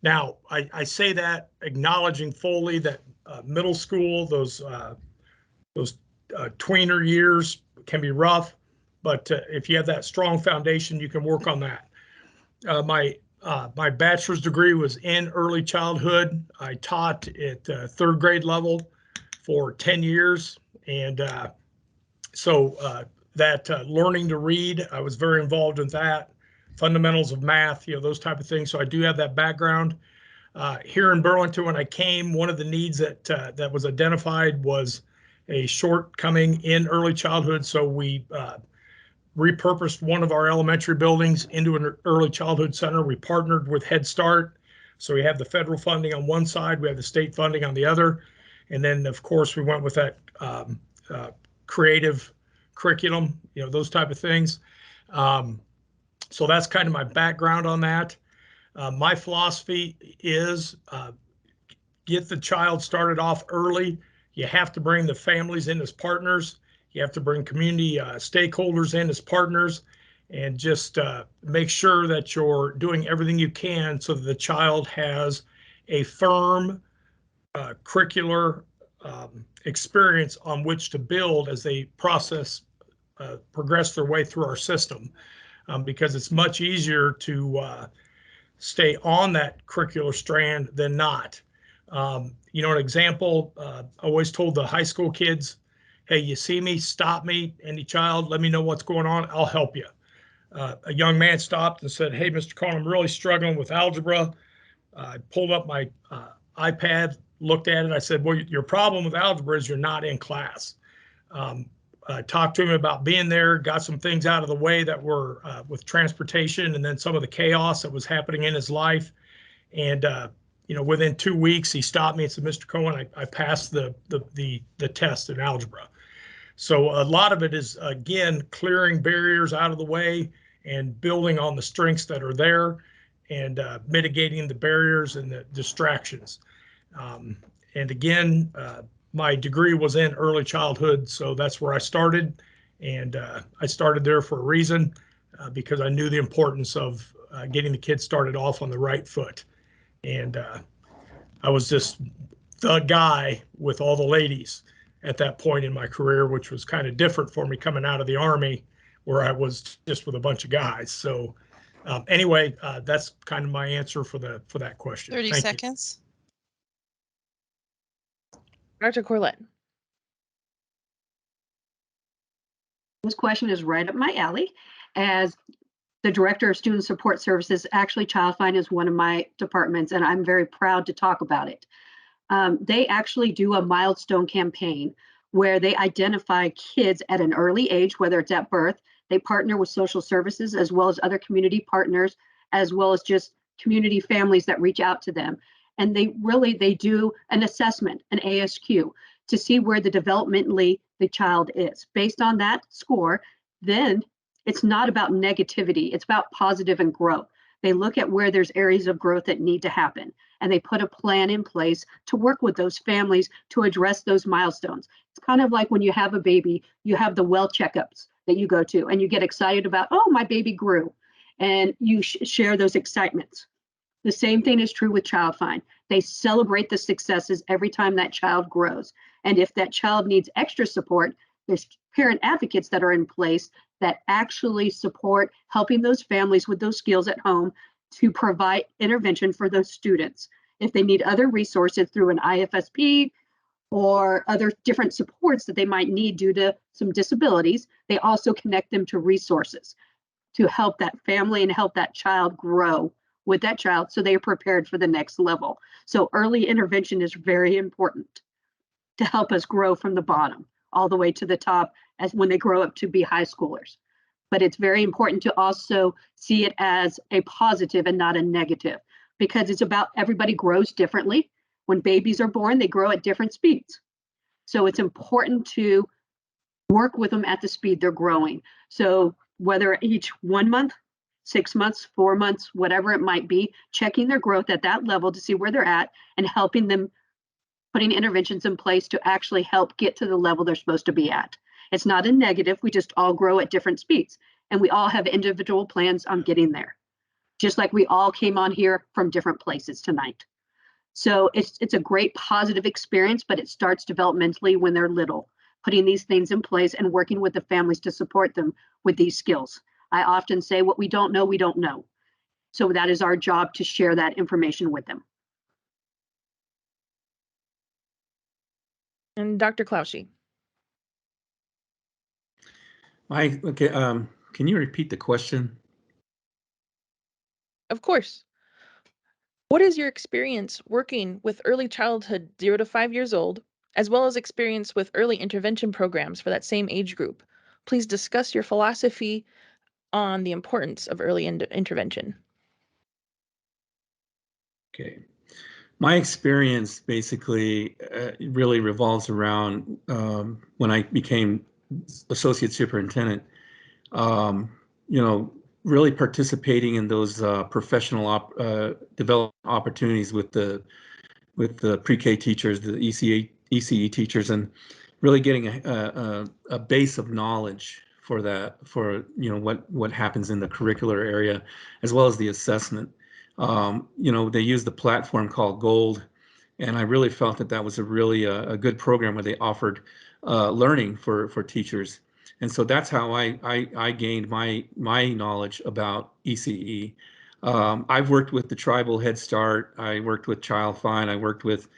Now, I say that acknowledging fully that middle school, those tweener years can be rough, but if you have that strong foundation, you can work on that. My bachelor's degree was in early childhood. I taught at third grade level for 10 years. And so that learning to read, I was very involved in that. Fundamentals of math, those type of things. So I do have that background. Here in Burlington, when I came, one of the needs that was identified was a shortcoming in early childhood. So we repurposed one of our elementary buildings into an early childhood center. We partnered with Head Start. So we have the federal funding on one side, we have the state funding on the other. And then, of course, we went with that creative curriculum, those type of things. So that's kind of my background on that. My philosophy is get the child started off early. You have to bring the families in as partners. You have to bring community stakeholders in as partners, and just make sure that you're doing everything you can so that the child has a firm curricular experience on which to build as they progress their way through our system, because it's much easier to stay on that curricular strand than not. An example, I always told the high school kids, hey, you see me, stop me, any child, let me know what's going on, I'll help you. A young man stopped and said, hey, Mr. Cohen, I'm really struggling with algebra. I pulled up my iPad, looked at it. I said, well, your problem with algebra is you're not in class. I talked to him about being there, got some things out of the way that were with transportation and then some of the chaos that was happening in his life. And, within 2 weeks, he stopped me and said, Mr. Cohen, I passed the test in algebra. So a lot of it is, again, clearing barriers out of the way and building on the strengths that are there and mitigating the barriers and the distractions. And again, my degree was in early childhood, so that's where I started. And I started there for a reason, because I knew the importance of getting the kids started off on the right foot. And I was just the guy with all the ladies at that point in my career, which was kind of different for me coming out of the Army, where I was just with a bunch of guys. So anyway, that's kind of my answer for that question. 30 Thank seconds. Dr. Corlett. This question is right up my alley. As the Director of Student Support Services, actually Child Find is one of my departments, and I'm very proud to talk about it. They actually do a milestone campaign where they identify kids at an early age, whether it's at birth. They partner with social services as well as other community partners, as well as just community families that reach out to them. And they do an assessment, an ASQ, to see where developmentally the child is. Based on that score, then it's not about negativity, it's about positive and growth. They look at where there's areas of growth that need to happen, and they put a plan in place to work with those families to address those milestones. It's kind of like when you have a baby, you have the well checkups that you go to, and you get excited about, oh, my baby grew, and you share those excitements. The same thing is true with Child Find. They celebrate the successes every time that child grows. And if that child needs extra support, there's parent advocates that are in place that actually support helping those families with those skills at home to provide intervention for those students. If they need other resources through an IFSP or other different supports that they might need due to some disabilities, they also connect them to resources to help that family and help that child grow with that child so they are prepared for the next level. So early intervention is very important to help us grow from the bottom all the way to the top as when they grow up to be high schoolers. But it's very important to also see it as a positive and not a negative, because it's about everybody grows differently. When babies are born, they grow at different speeds. So it's important to work with them at the speed they're growing. So whether each 1 month, 6 months, 4 months, whatever it might be, checking their growth at that level to see where they're at and helping them, putting interventions in place to actually help get to the level they're supposed to be at. It's not a negative, we just all grow at different speeds, and we all have individual plans on getting there. Just like we all came on here from different places tonight. So it's a great positive experience, but it starts developmentally when they're little, putting these things in place and working with the families to support them with these skills. I often say what we don't know, we don't know. So that is our job to share that information with them. And Dr. Clouchy. Okay, can you repeat the question? Of course. What is your experience working with early childhood 0 to 5 years old, as well as experience with early intervention programs for that same age group? Please discuss your philosophy on the importance of early intervention. Okay. My experience basically really revolves around when I became associate superintendent, you know, really participating in those professional development opportunities with the pre-K teachers, the ECE teachers, and really getting a base of knowledge for that, for what happens in the curricular area, as well as the assessment. They use the platform called Gold, and I really felt that was a really a good program where they offered learning for teachers. And so that's how I gained my knowledge about ECE. I've worked with the Tribal Head Start. I worked with Child Find. I worked with,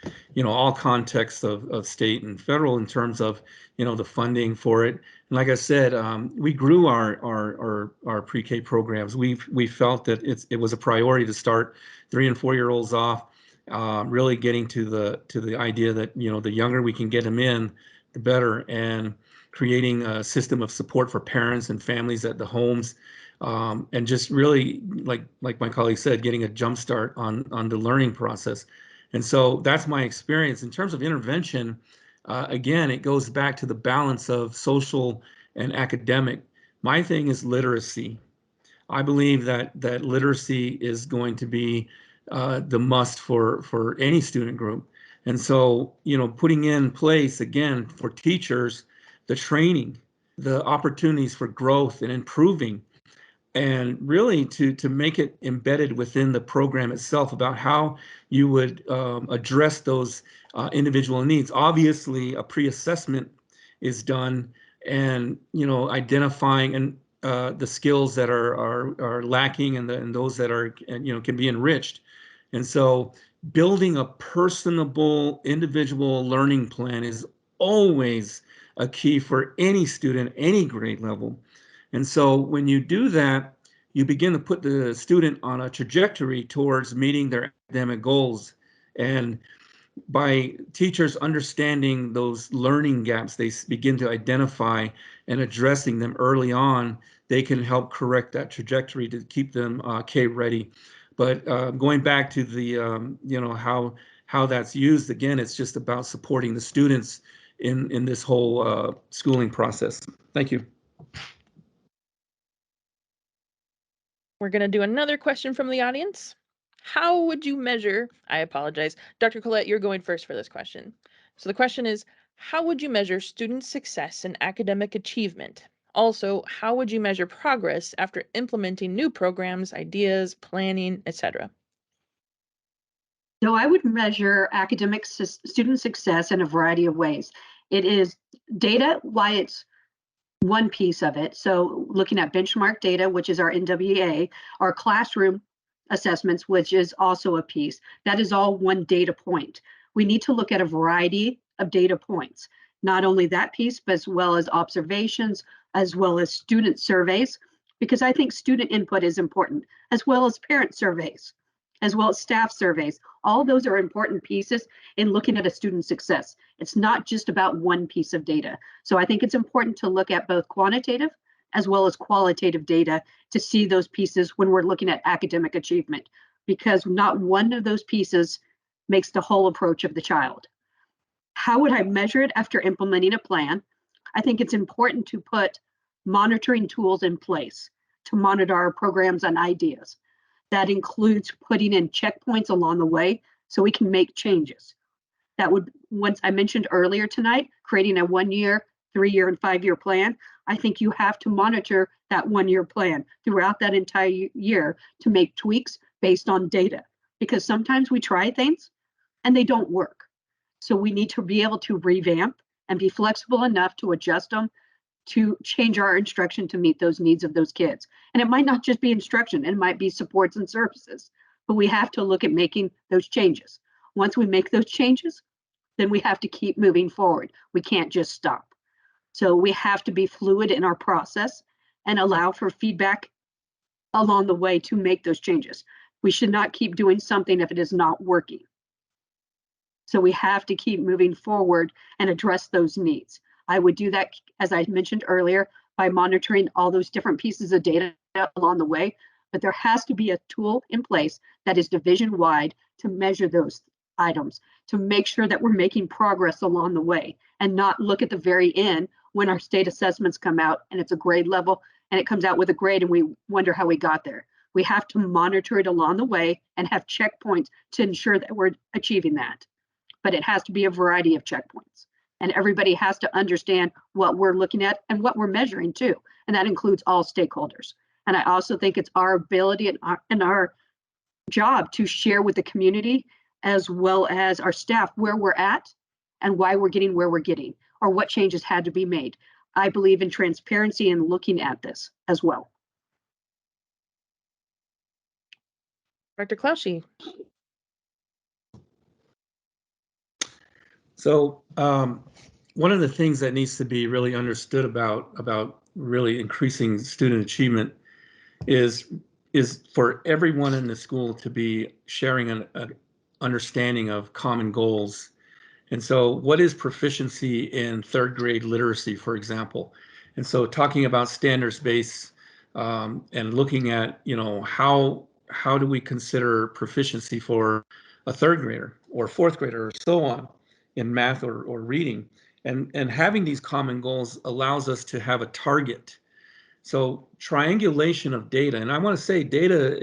all contexts of state and federal in terms of, the funding for it. And like I said, we grew our pre-K programs. We felt that it was a priority to start 3 and 4 year olds off, really getting to the idea that the younger we can get them in, the better, and creating a system of support for parents and families at the homes. And just really, like my colleague said, getting a jump start on the learning process. And so that's my experience. In terms of intervention, again, it goes back to the balance of social and academic. My thing is literacy. I believe that literacy is going to be the must for any student group. And so, putting in place, again, for teachers, the training, the opportunities for growth and improving, and really to make it embedded within the program itself about how you would address those individual needs. Obviously, a pre-assessment is done, and identifying and the skills that are lacking and those that are can be enriched. And so building a personable individual learning plan is always a key for any student, any grade level. And so when you do that, you begin to put the student on a trajectory towards meeting their academic goals. And by teachers understanding those learning gaps, they begin to identify and addressing them early on, they can help correct that trajectory to keep them K ready. But going back to the, how that's used, again, it's just about supporting the students in this whole schooling process. Thank you. We're going to do another question from the audience. How would you measure, I apologize, Dr. Collette, you're going first for this question. So the question is, how would you measure student success and academic achievement? Also, how would you measure progress after implementing new programs, ideas, planning, etc.? So I would measure academic student success in a variety of ways. It is data, why it's one piece of it. So looking at benchmark data, which is our NWA, our classroom assessments, which is also a piece. That is all one data point. We need to look at a variety of data points, not only that piece, but as well as observations, as well as student surveys, because I think student input is important, as well as parent surveys, as well as staff surveys. All those are important pieces in looking at a student's success. It's not just about one piece of data. So I think it's important to look at both quantitative as well as qualitative data to see those pieces when we're looking at academic achievement, because not one of those pieces makes the whole approach of the child. How would I measure it after implementing a plan? I think it's important to put monitoring tools in place to monitor our programs and ideas. That includes putting in checkpoints along the way so we can make changes. That would, once I mentioned earlier tonight, creating a 1 year, 3 year, and 5 year plan. I think you have to monitor that 1 year plan throughout that entire year to make tweaks based on data, because sometimes we try things and they don't work. So we need to be able to revamp and be flexible enough to adjust them to change our instruction to meet those needs of those kids. And it might not just be instruction, it might be supports and services, but we have to look at making those changes. Once we make those changes, then we have to keep moving forward. We can't just stop. So we have to be fluid in our process and allow for feedback along the way to make those changes. We should not keep doing something if it is not working. So we have to keep moving forward and address those needs. I would do that, as I mentioned earlier, by monitoring all those different pieces of data along the way, but there has to be a tool in place that is division-wide to measure those items, to make sure that we're making progress along the way and not look at the very end when our state assessments come out and it's a grade level and it comes out with a grade and we wonder how we got there. We have to monitor it along the way and have checkpoints to ensure that we're achieving that. But it has to be a variety of checkpoints. And everybody has to understand what we're looking at and what we're measuring too. And that includes all stakeholders. And I also think it's our ability and our job to share with the community as well as our staff where we're at and why we're getting where we're getting or what changes had to be made. I believe in transparency and looking at this as well. Dr. Clouchy. So one of the things that needs to be really understood about really increasing student achievement is for everyone in the school to be sharing an understanding of common goals. And so what is proficiency in third grade literacy, for example? And so talking about standards-based and looking at, you know, how do we consider proficiency for a third grader or fourth grader or so on in math or reading, and having these common goals allows us to have a target. So triangulation of data, and I want to say data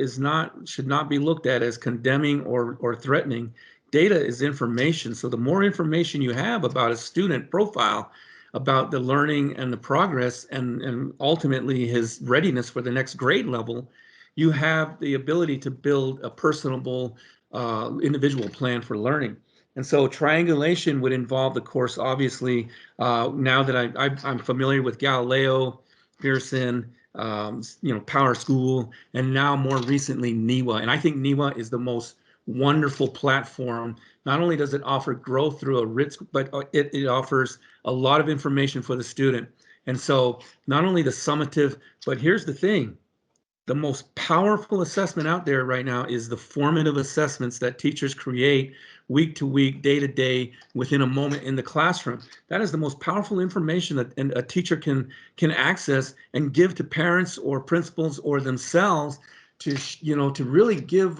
should not be looked at as condemning or threatening. Data is information. So the more information you have about a student profile, about the learning and the progress and ultimately his readiness for the next grade level, you have the ability to build a personable individual plan for learning. And so triangulation would involve the course, obviously, now that I'm familiar with Galileo, Pearson, Power School, and now more recently NEWA. And I think NEWA is the most wonderful platform. Not only does it offer growth through a rich, but it offers a lot of information for the student. And so not only the summative, but here's the thing. The most powerful assessment out there right now is the formative assessments that teachers create week to week, day to day, within a moment in the classroom. That is the most powerful information that a teacher can access and give to parents or principals or themselves to really give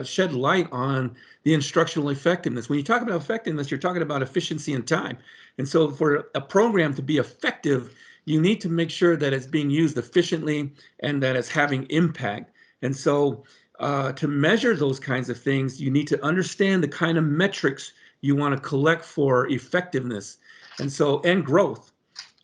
shed light on the instructional effectiveness. When you talk about effectiveness, you're talking about efficiency and time. And so for a program to be effective, you need to make sure that it's being used efficiently and that it's having impact. And so to measure those kinds of things, you need to understand the kind of metrics you want to collect for effectiveness and growth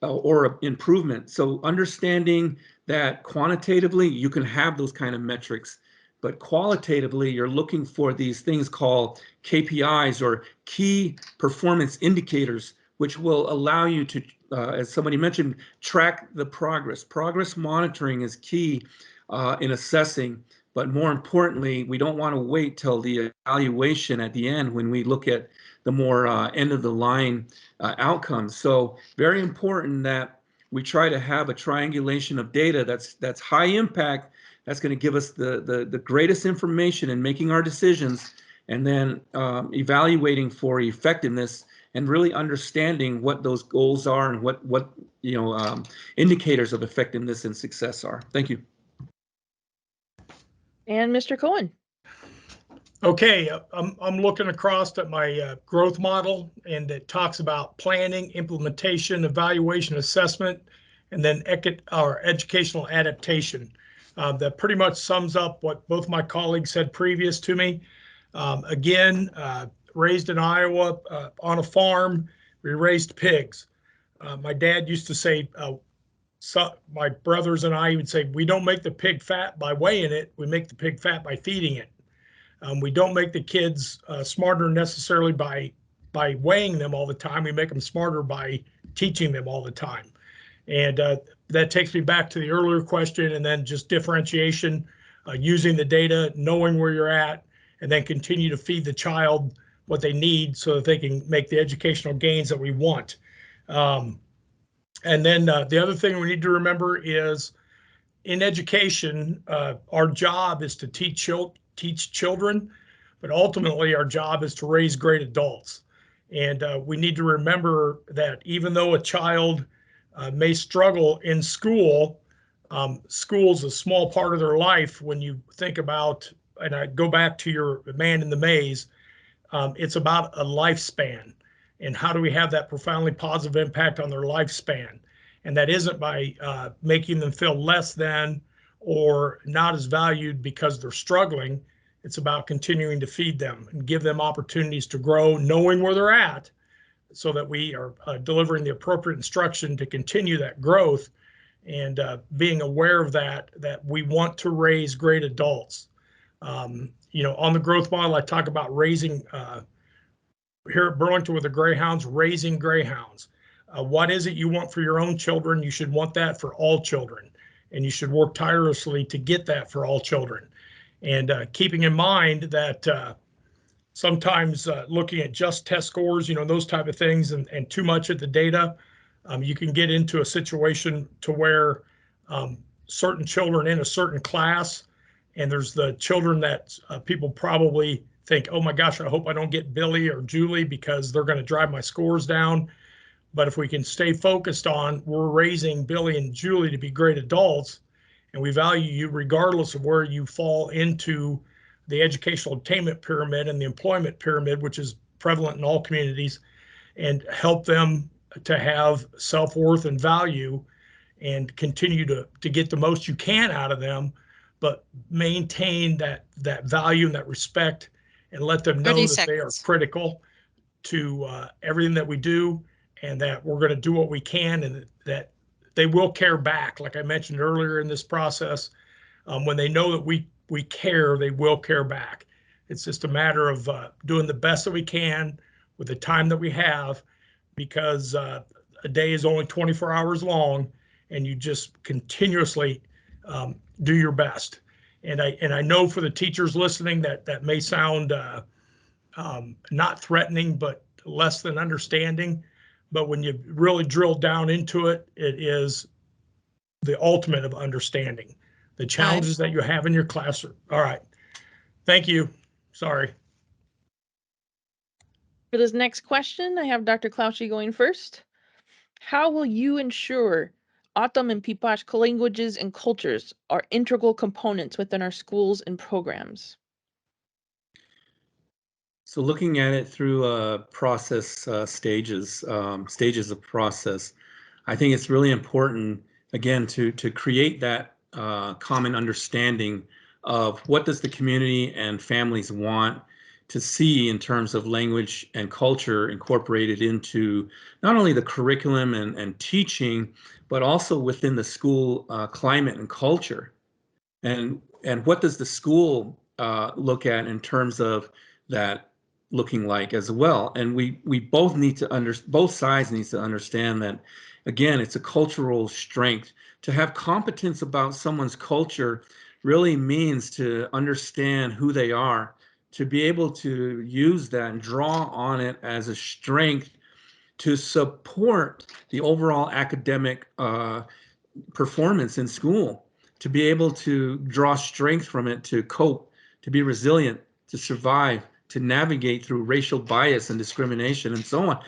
or improvement. So understanding that quantitatively you can have those kind of metrics, but qualitatively you're looking for these things called KPIs or key performance indicators, which will allow you to, as somebody mentioned, track the progress. Progress monitoring is key in assessing, but more importantly, we don't want to wait till the evaluation at the end when we look at the more end of the line outcomes. So very important that we try to have a triangulation of data that's high impact, that's going to give us the greatest information in making our decisions, and then evaluating for effectiveness and really understanding what those goals are and what indicators of effectiveness and success are. Thank you. And Mr. Cohen. Okay, I'm looking across at my growth model, and it talks about planning, implementation, evaluation, assessment, and then educational adaptation. That pretty much sums up what both my colleagues said previous to me. Again, raised in Iowa on a farm, we raised pigs. My dad used to say, my brothers and I would say, we don't make the pig fat by weighing it, we make the pig fat by feeding it. We don't make the kids smarter necessarily by weighing them all the time. We make them smarter by teaching them all the time. And that takes me back to the earlier question, and then just differentiation, using the data, knowing where you're at, and then continue to feed the child what they need so that they can make the educational gains that we want. And then the other thing we need to remember is in education, our job is to teach children, but ultimately our job is to raise great adults. And we need to remember that even though a child may struggle in school, school's a small part of their life. When you think about, and I go back to your man in the maze, it's about a lifespan. And how do we have that profoundly positive impact on their lifespan? And that isn't by making them feel less than or not as valued because they're struggling. It's about continuing to feed them and give them opportunities to grow, knowing where they're at, so that we are delivering the appropriate instruction to continue that growth, and being aware of that we want to raise great adults. On the growth model, I talk about raising, here at Burlington with the Greyhounds, raising Greyhounds. What is it you want for your own children? You should want that for all children, and you should work tirelessly to get that for all children. And keeping in mind that sometimes looking at just test scores, those type of things, and too much of the data, you can get into a situation to where certain children in a certain class, and there's the children that people probably think, oh my gosh, I hope I don't get Billy or Julie because they're going to drive my scores down. But if we can stay focused on, we're raising Billy and Julie to be great adults, and we value you regardless of where you fall into the educational attainment pyramid and the employment pyramid, which is prevalent in all communities, and help them to have self-worth and value and continue to get the most you can out of them, but maintain that value and that respect, and let them know that they are critical to everything that we do, and that we're going to do what we can, and that they will care back. Like I mentioned earlier in this process, when they know that we care, they will care back. It's just a matter of doing the best that we can with the time that we have, because a day is only 24 hours long, and you just continuously do your best. And I know for the teachers listening that may sound not threatening, but less than understanding. But when you really drill down into it, it is the ultimate of understanding the challenges that you have in your classroom. All right. Thank you. Sorry. For this next question, I have Dr. Clouchy going first. How will you ensure O'odham and Piipaash languages and cultures are integral components within our schools and programs? So looking at it through process stages of process, I think it's really important, again, to create that common understanding of what does the community and families want to see in terms of language and culture incorporated into not only the curriculum and teaching, but also within the school climate and culture. And what does the school look at in terms of that looking like as well? And we both need to both sides needs to understand that, again, it's a cultural strength. To have competence about someone's culture really means to understand who they are, to be able to use that and draw on it as a strength to support the overall academic performance in school, to be able to draw strength from it, to cope, to be resilient, to survive, to navigate through racial bias and discrimination and so on.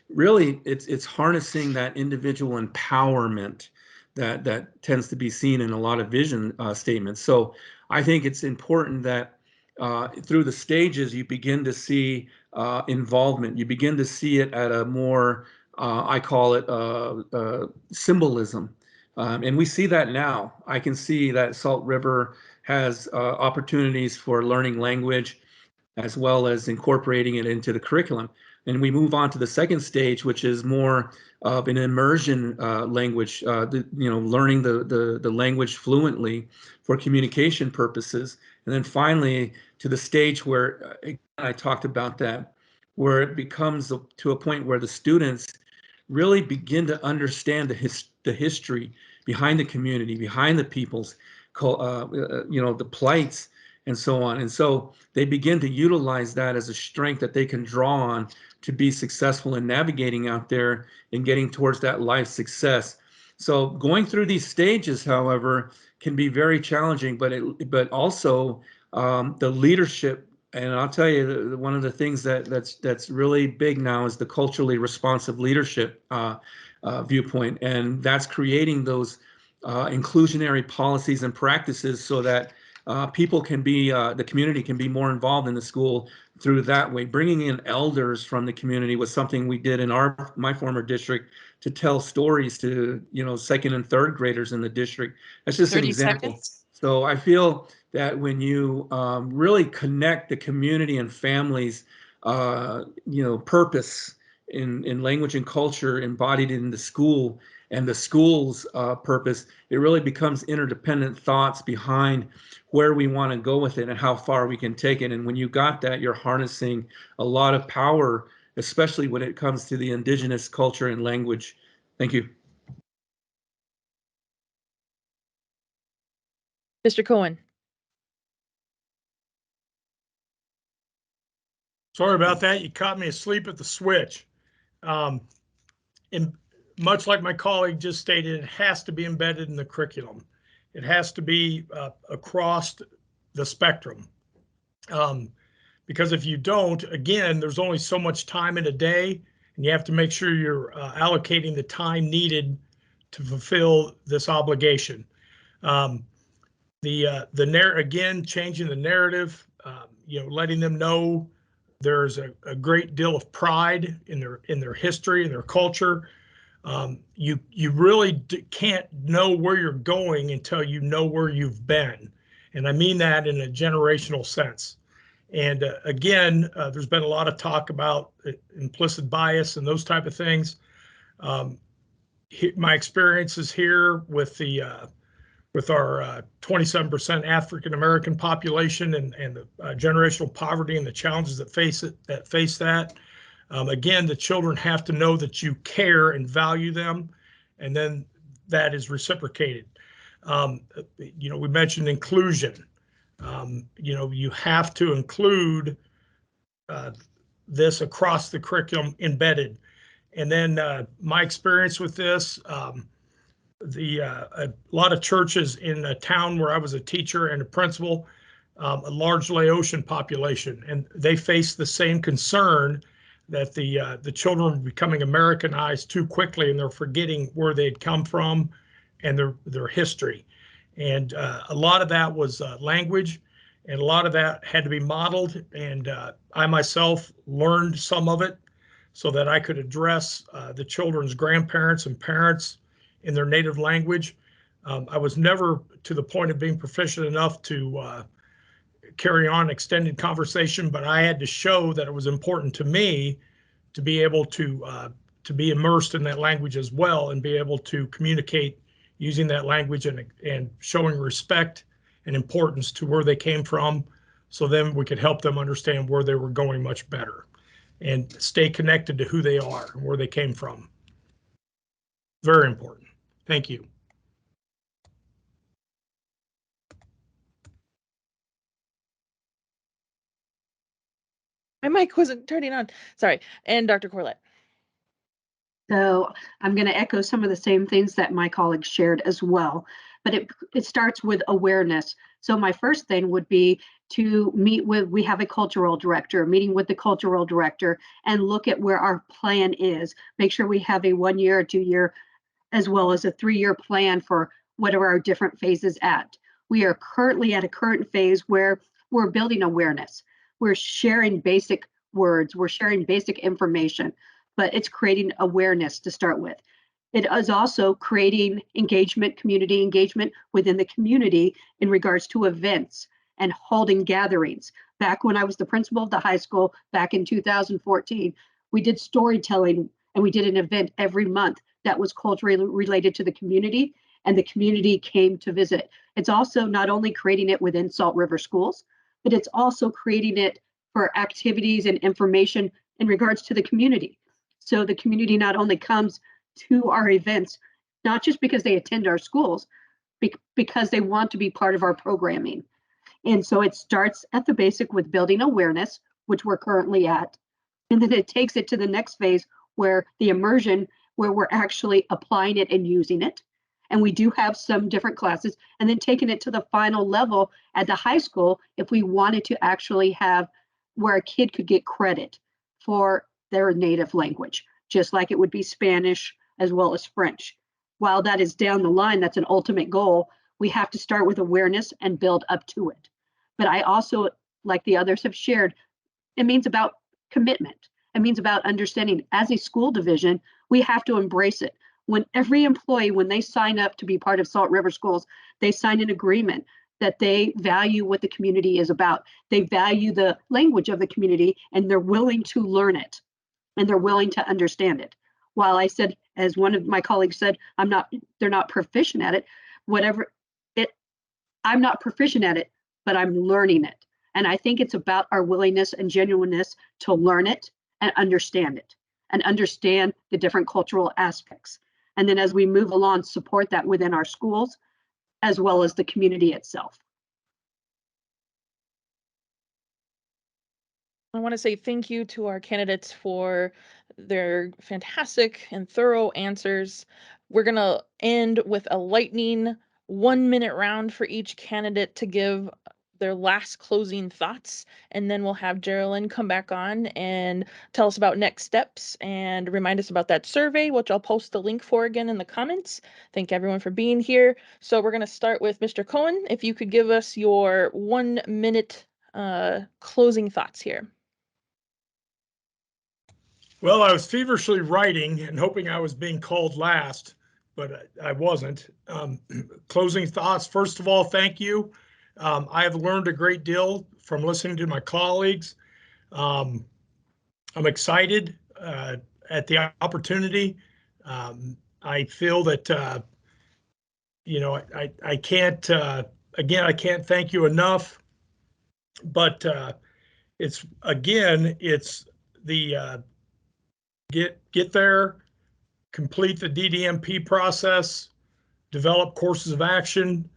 Really, it's harnessing that individual empowerment that tends to be seen in a lot of vision statements. So I think it's important that through the stages, you begin to see involvement. You begin to see it at a more, I call it symbolism. And we see that now. I can see that Salt River has opportunities for learning language as well as incorporating it into the curriculum. And we move on to the second stage, which is more of an immersion language, learning the language fluently for communication purposes. And then finally to the stage where, again, I talked about that, where it becomes to a point where the students really begin to understand the history behind the community, behind the people's, the plights and so on. And so they begin to utilize that as a strength that they can draw on to be successful in navigating out there and getting towards that life success. So going through these stages, however, can be very challenging, but also the leadership. And I'll tell you, one of the things that's really big now is the culturally responsive leadership viewpoint, and that's creating those inclusionary policies and practices so that people can be, the community can be more involved in the school through that way. Bringing in elders from the community was something we did in my former district to tell stories to, second and third graders in the district. That's just an 30 example. seconds. So I feel that when you really connect the community and families, purpose in language and culture embodied in the school and the school's purpose, it really becomes interdependent thoughts behind where we want to go with it and how far we can take it. And when you got that, you're harnessing a lot of power, especially when it comes to the indigenous culture and language. Thank you. Mr. Cohen. Sorry about that. You caught me asleep at the switch. And much like my colleague just stated, it has to be embedded in the curriculum. It has to be across the spectrum. Because if you don't, again, there's only so much time in a day, and you have to make sure you're allocating the time needed to fulfill this obligation. Again, changing the narrative, letting them know there's a great deal of pride in their history and their culture. You really can't know where you're going until you know where you've been. And I mean that in a generational sense. And again, there's been a lot of talk about implicit bias and those type of things. My experiences here with our 27% African American population and the generational poverty and the challenges that face that. Again, the children have to know that you care and value them, and then that is reciprocated. We mentioned inclusion. You have to include this across the curriculum embedded. And then my experience with this, a lot of churches in a town where I was a teacher and a principal, a large Laotian population, and they face the same concern that the children are becoming Americanized too quickly, and they're forgetting where they'd come from and their history. And a lot of that was language, and a lot of that had to be modeled. And I myself learned some of it. so that I could address the children's grandparents and parents in their native language. I was never to the point of being proficient enough to carry on extended conversation, but I had to show that it was important to me to be able to be immersed in that language as well and be able to communicate using that language and showing respect and importance to where they came from, so then we could help them understand where they were going much better and stay connected to who they are and where they came from. Very important. Thank you. My mic wasn't turning on. Sorry. And Dr. Corlett. So I'm going to echo some of the same things that my colleagues shared as well, but it starts with awareness. So my first thing would be to we have a cultural director, meeting with the cultural director and look at where our plan is. Make sure we have a 1 year or 2 year, as well as a 3-year plan for whatever our different phases at. We are currently at a current phase where we're building awareness. We're sharing basic words, we're sharing basic information, but it's creating awareness to start with. It is also creating engagement, community engagement within the community in regards to events and holding gatherings. Back when I was the principal of the high school, back in 2014, we did storytelling and we did an event every month that was culturally related to the community, and the community came to visit. It's also not only creating it within Salt River schools, but it's also creating it for activities and information in regards to the community. So the community not only comes to our events, not just because they attend our schools, because they want to be part of our programming. And so it starts at the basic with building awareness, which we're currently at. And then it takes it to the next phase where the immersion, where we're actually applying it and using it. And we do have some different classes, and then taking it to the final level at the high school if we wanted to actually have where a kid could get credit for their native language, just like it would be Spanish as well as French. While that is down the line, that's an ultimate goal, we have to start with awareness and build up to it. But I also, like the others have shared, it means about commitment. It means about understanding as a school division, we have to embrace it. When every employee, when they sign up to be part of Salt River Schools, they sign an agreement that they value what the community is about. They value the language of the community, and they're willing to learn it, and they're willing to understand it. While I said, as one of my colleagues said, they're not proficient at it, I'm not proficient at it, but I'm learning it. And I think it's about our willingness and genuineness to learn it and understand the different cultural aspects. And then as we move along, support that within our schools, as well as the community itself. I want to say thank you to our candidates for their fantastic and thorough answers. We're going to end with a lightning 1-minute round for each candidate to give their last closing thoughts, and then we'll have Jeralynn come back on and tell us about next steps and remind us about that survey, which I'll post the link for again in the comments. Thank everyone for being here. So we're going to start with Mr. Cohen. If you could give us your 1-minute closing thoughts here. Well, I was feverishly writing and hoping I was being called last, but I wasn't. Closing thoughts. First of all, thank you. I have learned a great deal from listening to my colleagues. I'm excited at the opportunity. I feel that, I can't, again, I can't thank you enough, but it's the get there, complete the DDMP process, develop courses of action.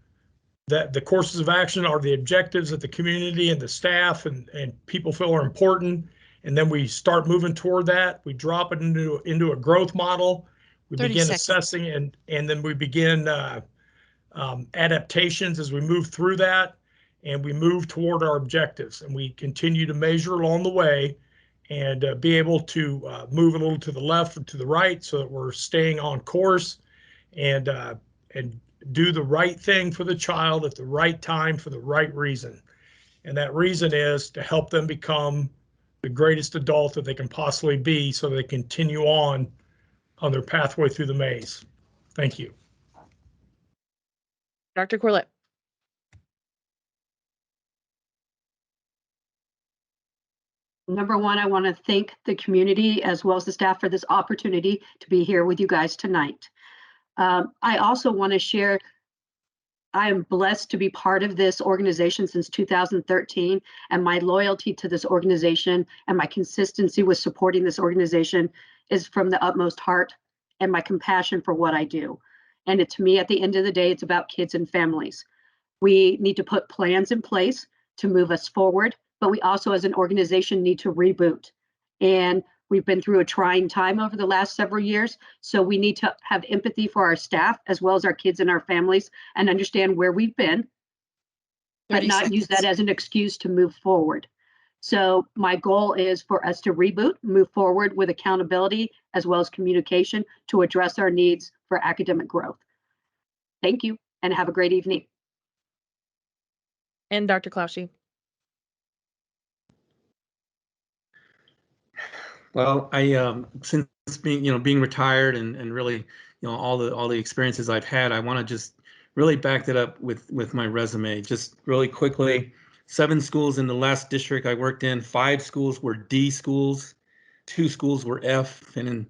That the courses of action are the objectives that the community and the staff and people feel are important. And then we start moving toward that. We drop it into a growth model. We begin assessing and then we begin adaptations as we move through that, and we move toward our objectives, and we continue to measure along the way and be able to move a little to the left or to the right so that we're staying on course and do the right thing for the child at the right time for the right reason. And that reason is to help them become the greatest adult that they can possibly be so they continue on their pathway through the maze. Thank you. Dr. Corlett. Number one, I want to thank the community as well as the staff for this opportunity to be here with you guys tonight. I also want to share, I am blessed to be part of this organization since 2013, and my loyalty to this organization and my consistency with supporting this organization is from the utmost heart, and my compassion for what I do. And to me, at the end of the day, it's about kids and families. We need to put plans in place to move us forward, but we also as an organization need to reboot. And we've been through a trying time over the last several years, so we need to have empathy for our staff as well as our kids and our families and understand where we've been, but not use that as an excuse to move forward. So my goal is for us to reboot, move forward with accountability as well as communication to address our needs for academic growth. Thank you and have a great evening. And Dr. Clouchy. Well, I since being retired and really all the experiences I've had, I want to just really back that up with my resume. Just really quickly, 7 schools in the last district I worked in, 5 schools were D schools, 2 schools were F, and in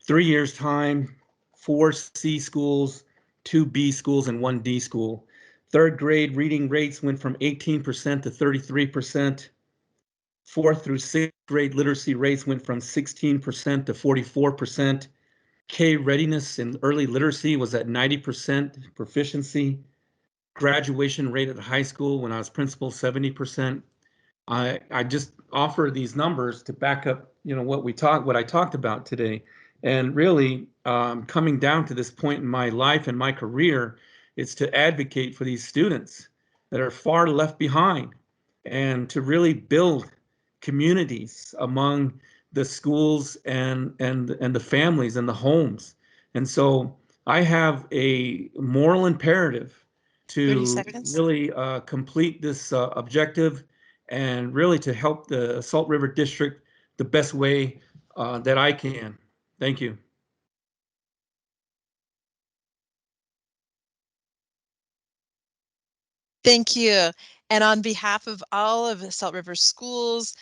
3 years' time, 4 C schools, 2 B schools, and 1 D school. 3rd grade reading rates went from 18% to 33%. 4th through 6th grade literacy rates went from 16% to 44%. K readiness and early literacy was at 90% proficiency. Graduation rate at high school when I was principal, 70%. I just offer these numbers to back up, what I talked about today. And really, coming down to this point in my life and my career, it's to advocate for these students that are far left behind and to really build communities among the schools and the families and the homes. And so I have a moral imperative to really complete this objective and really to help the Salt River District the best way that I can. Thank you. Thank you. And on behalf of all of Salt River Schools,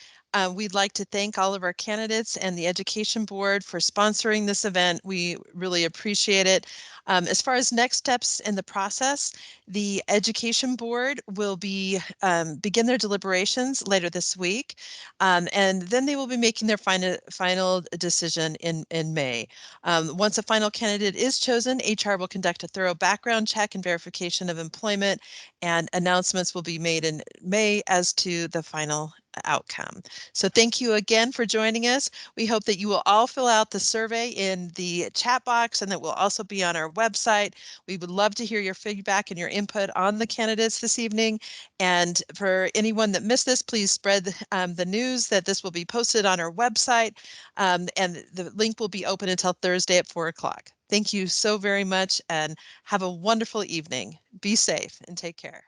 we'd like to thank all of our candidates and the Education Board for sponsoring this event. We really appreciate it. As far as next steps in the process, the Education Board will begin their deliberations later this week, and then they will be making their final decision in May. Once a final candidate is chosen, HR will conduct a thorough background check and verification of employment, and announcements will be made in May as to the final outcome. So thank you again for joining us. We hope that you will all fill out the survey in the chat box, and that will also be on our website. We would love to hear your feedback and your input on the candidates this evening. And for anyone that missed this, please spread the news that this will be posted on our website, and the link will be open until Thursday at 4 o'clock. Thank you so very much and have a wonderful evening. Be safe and take care.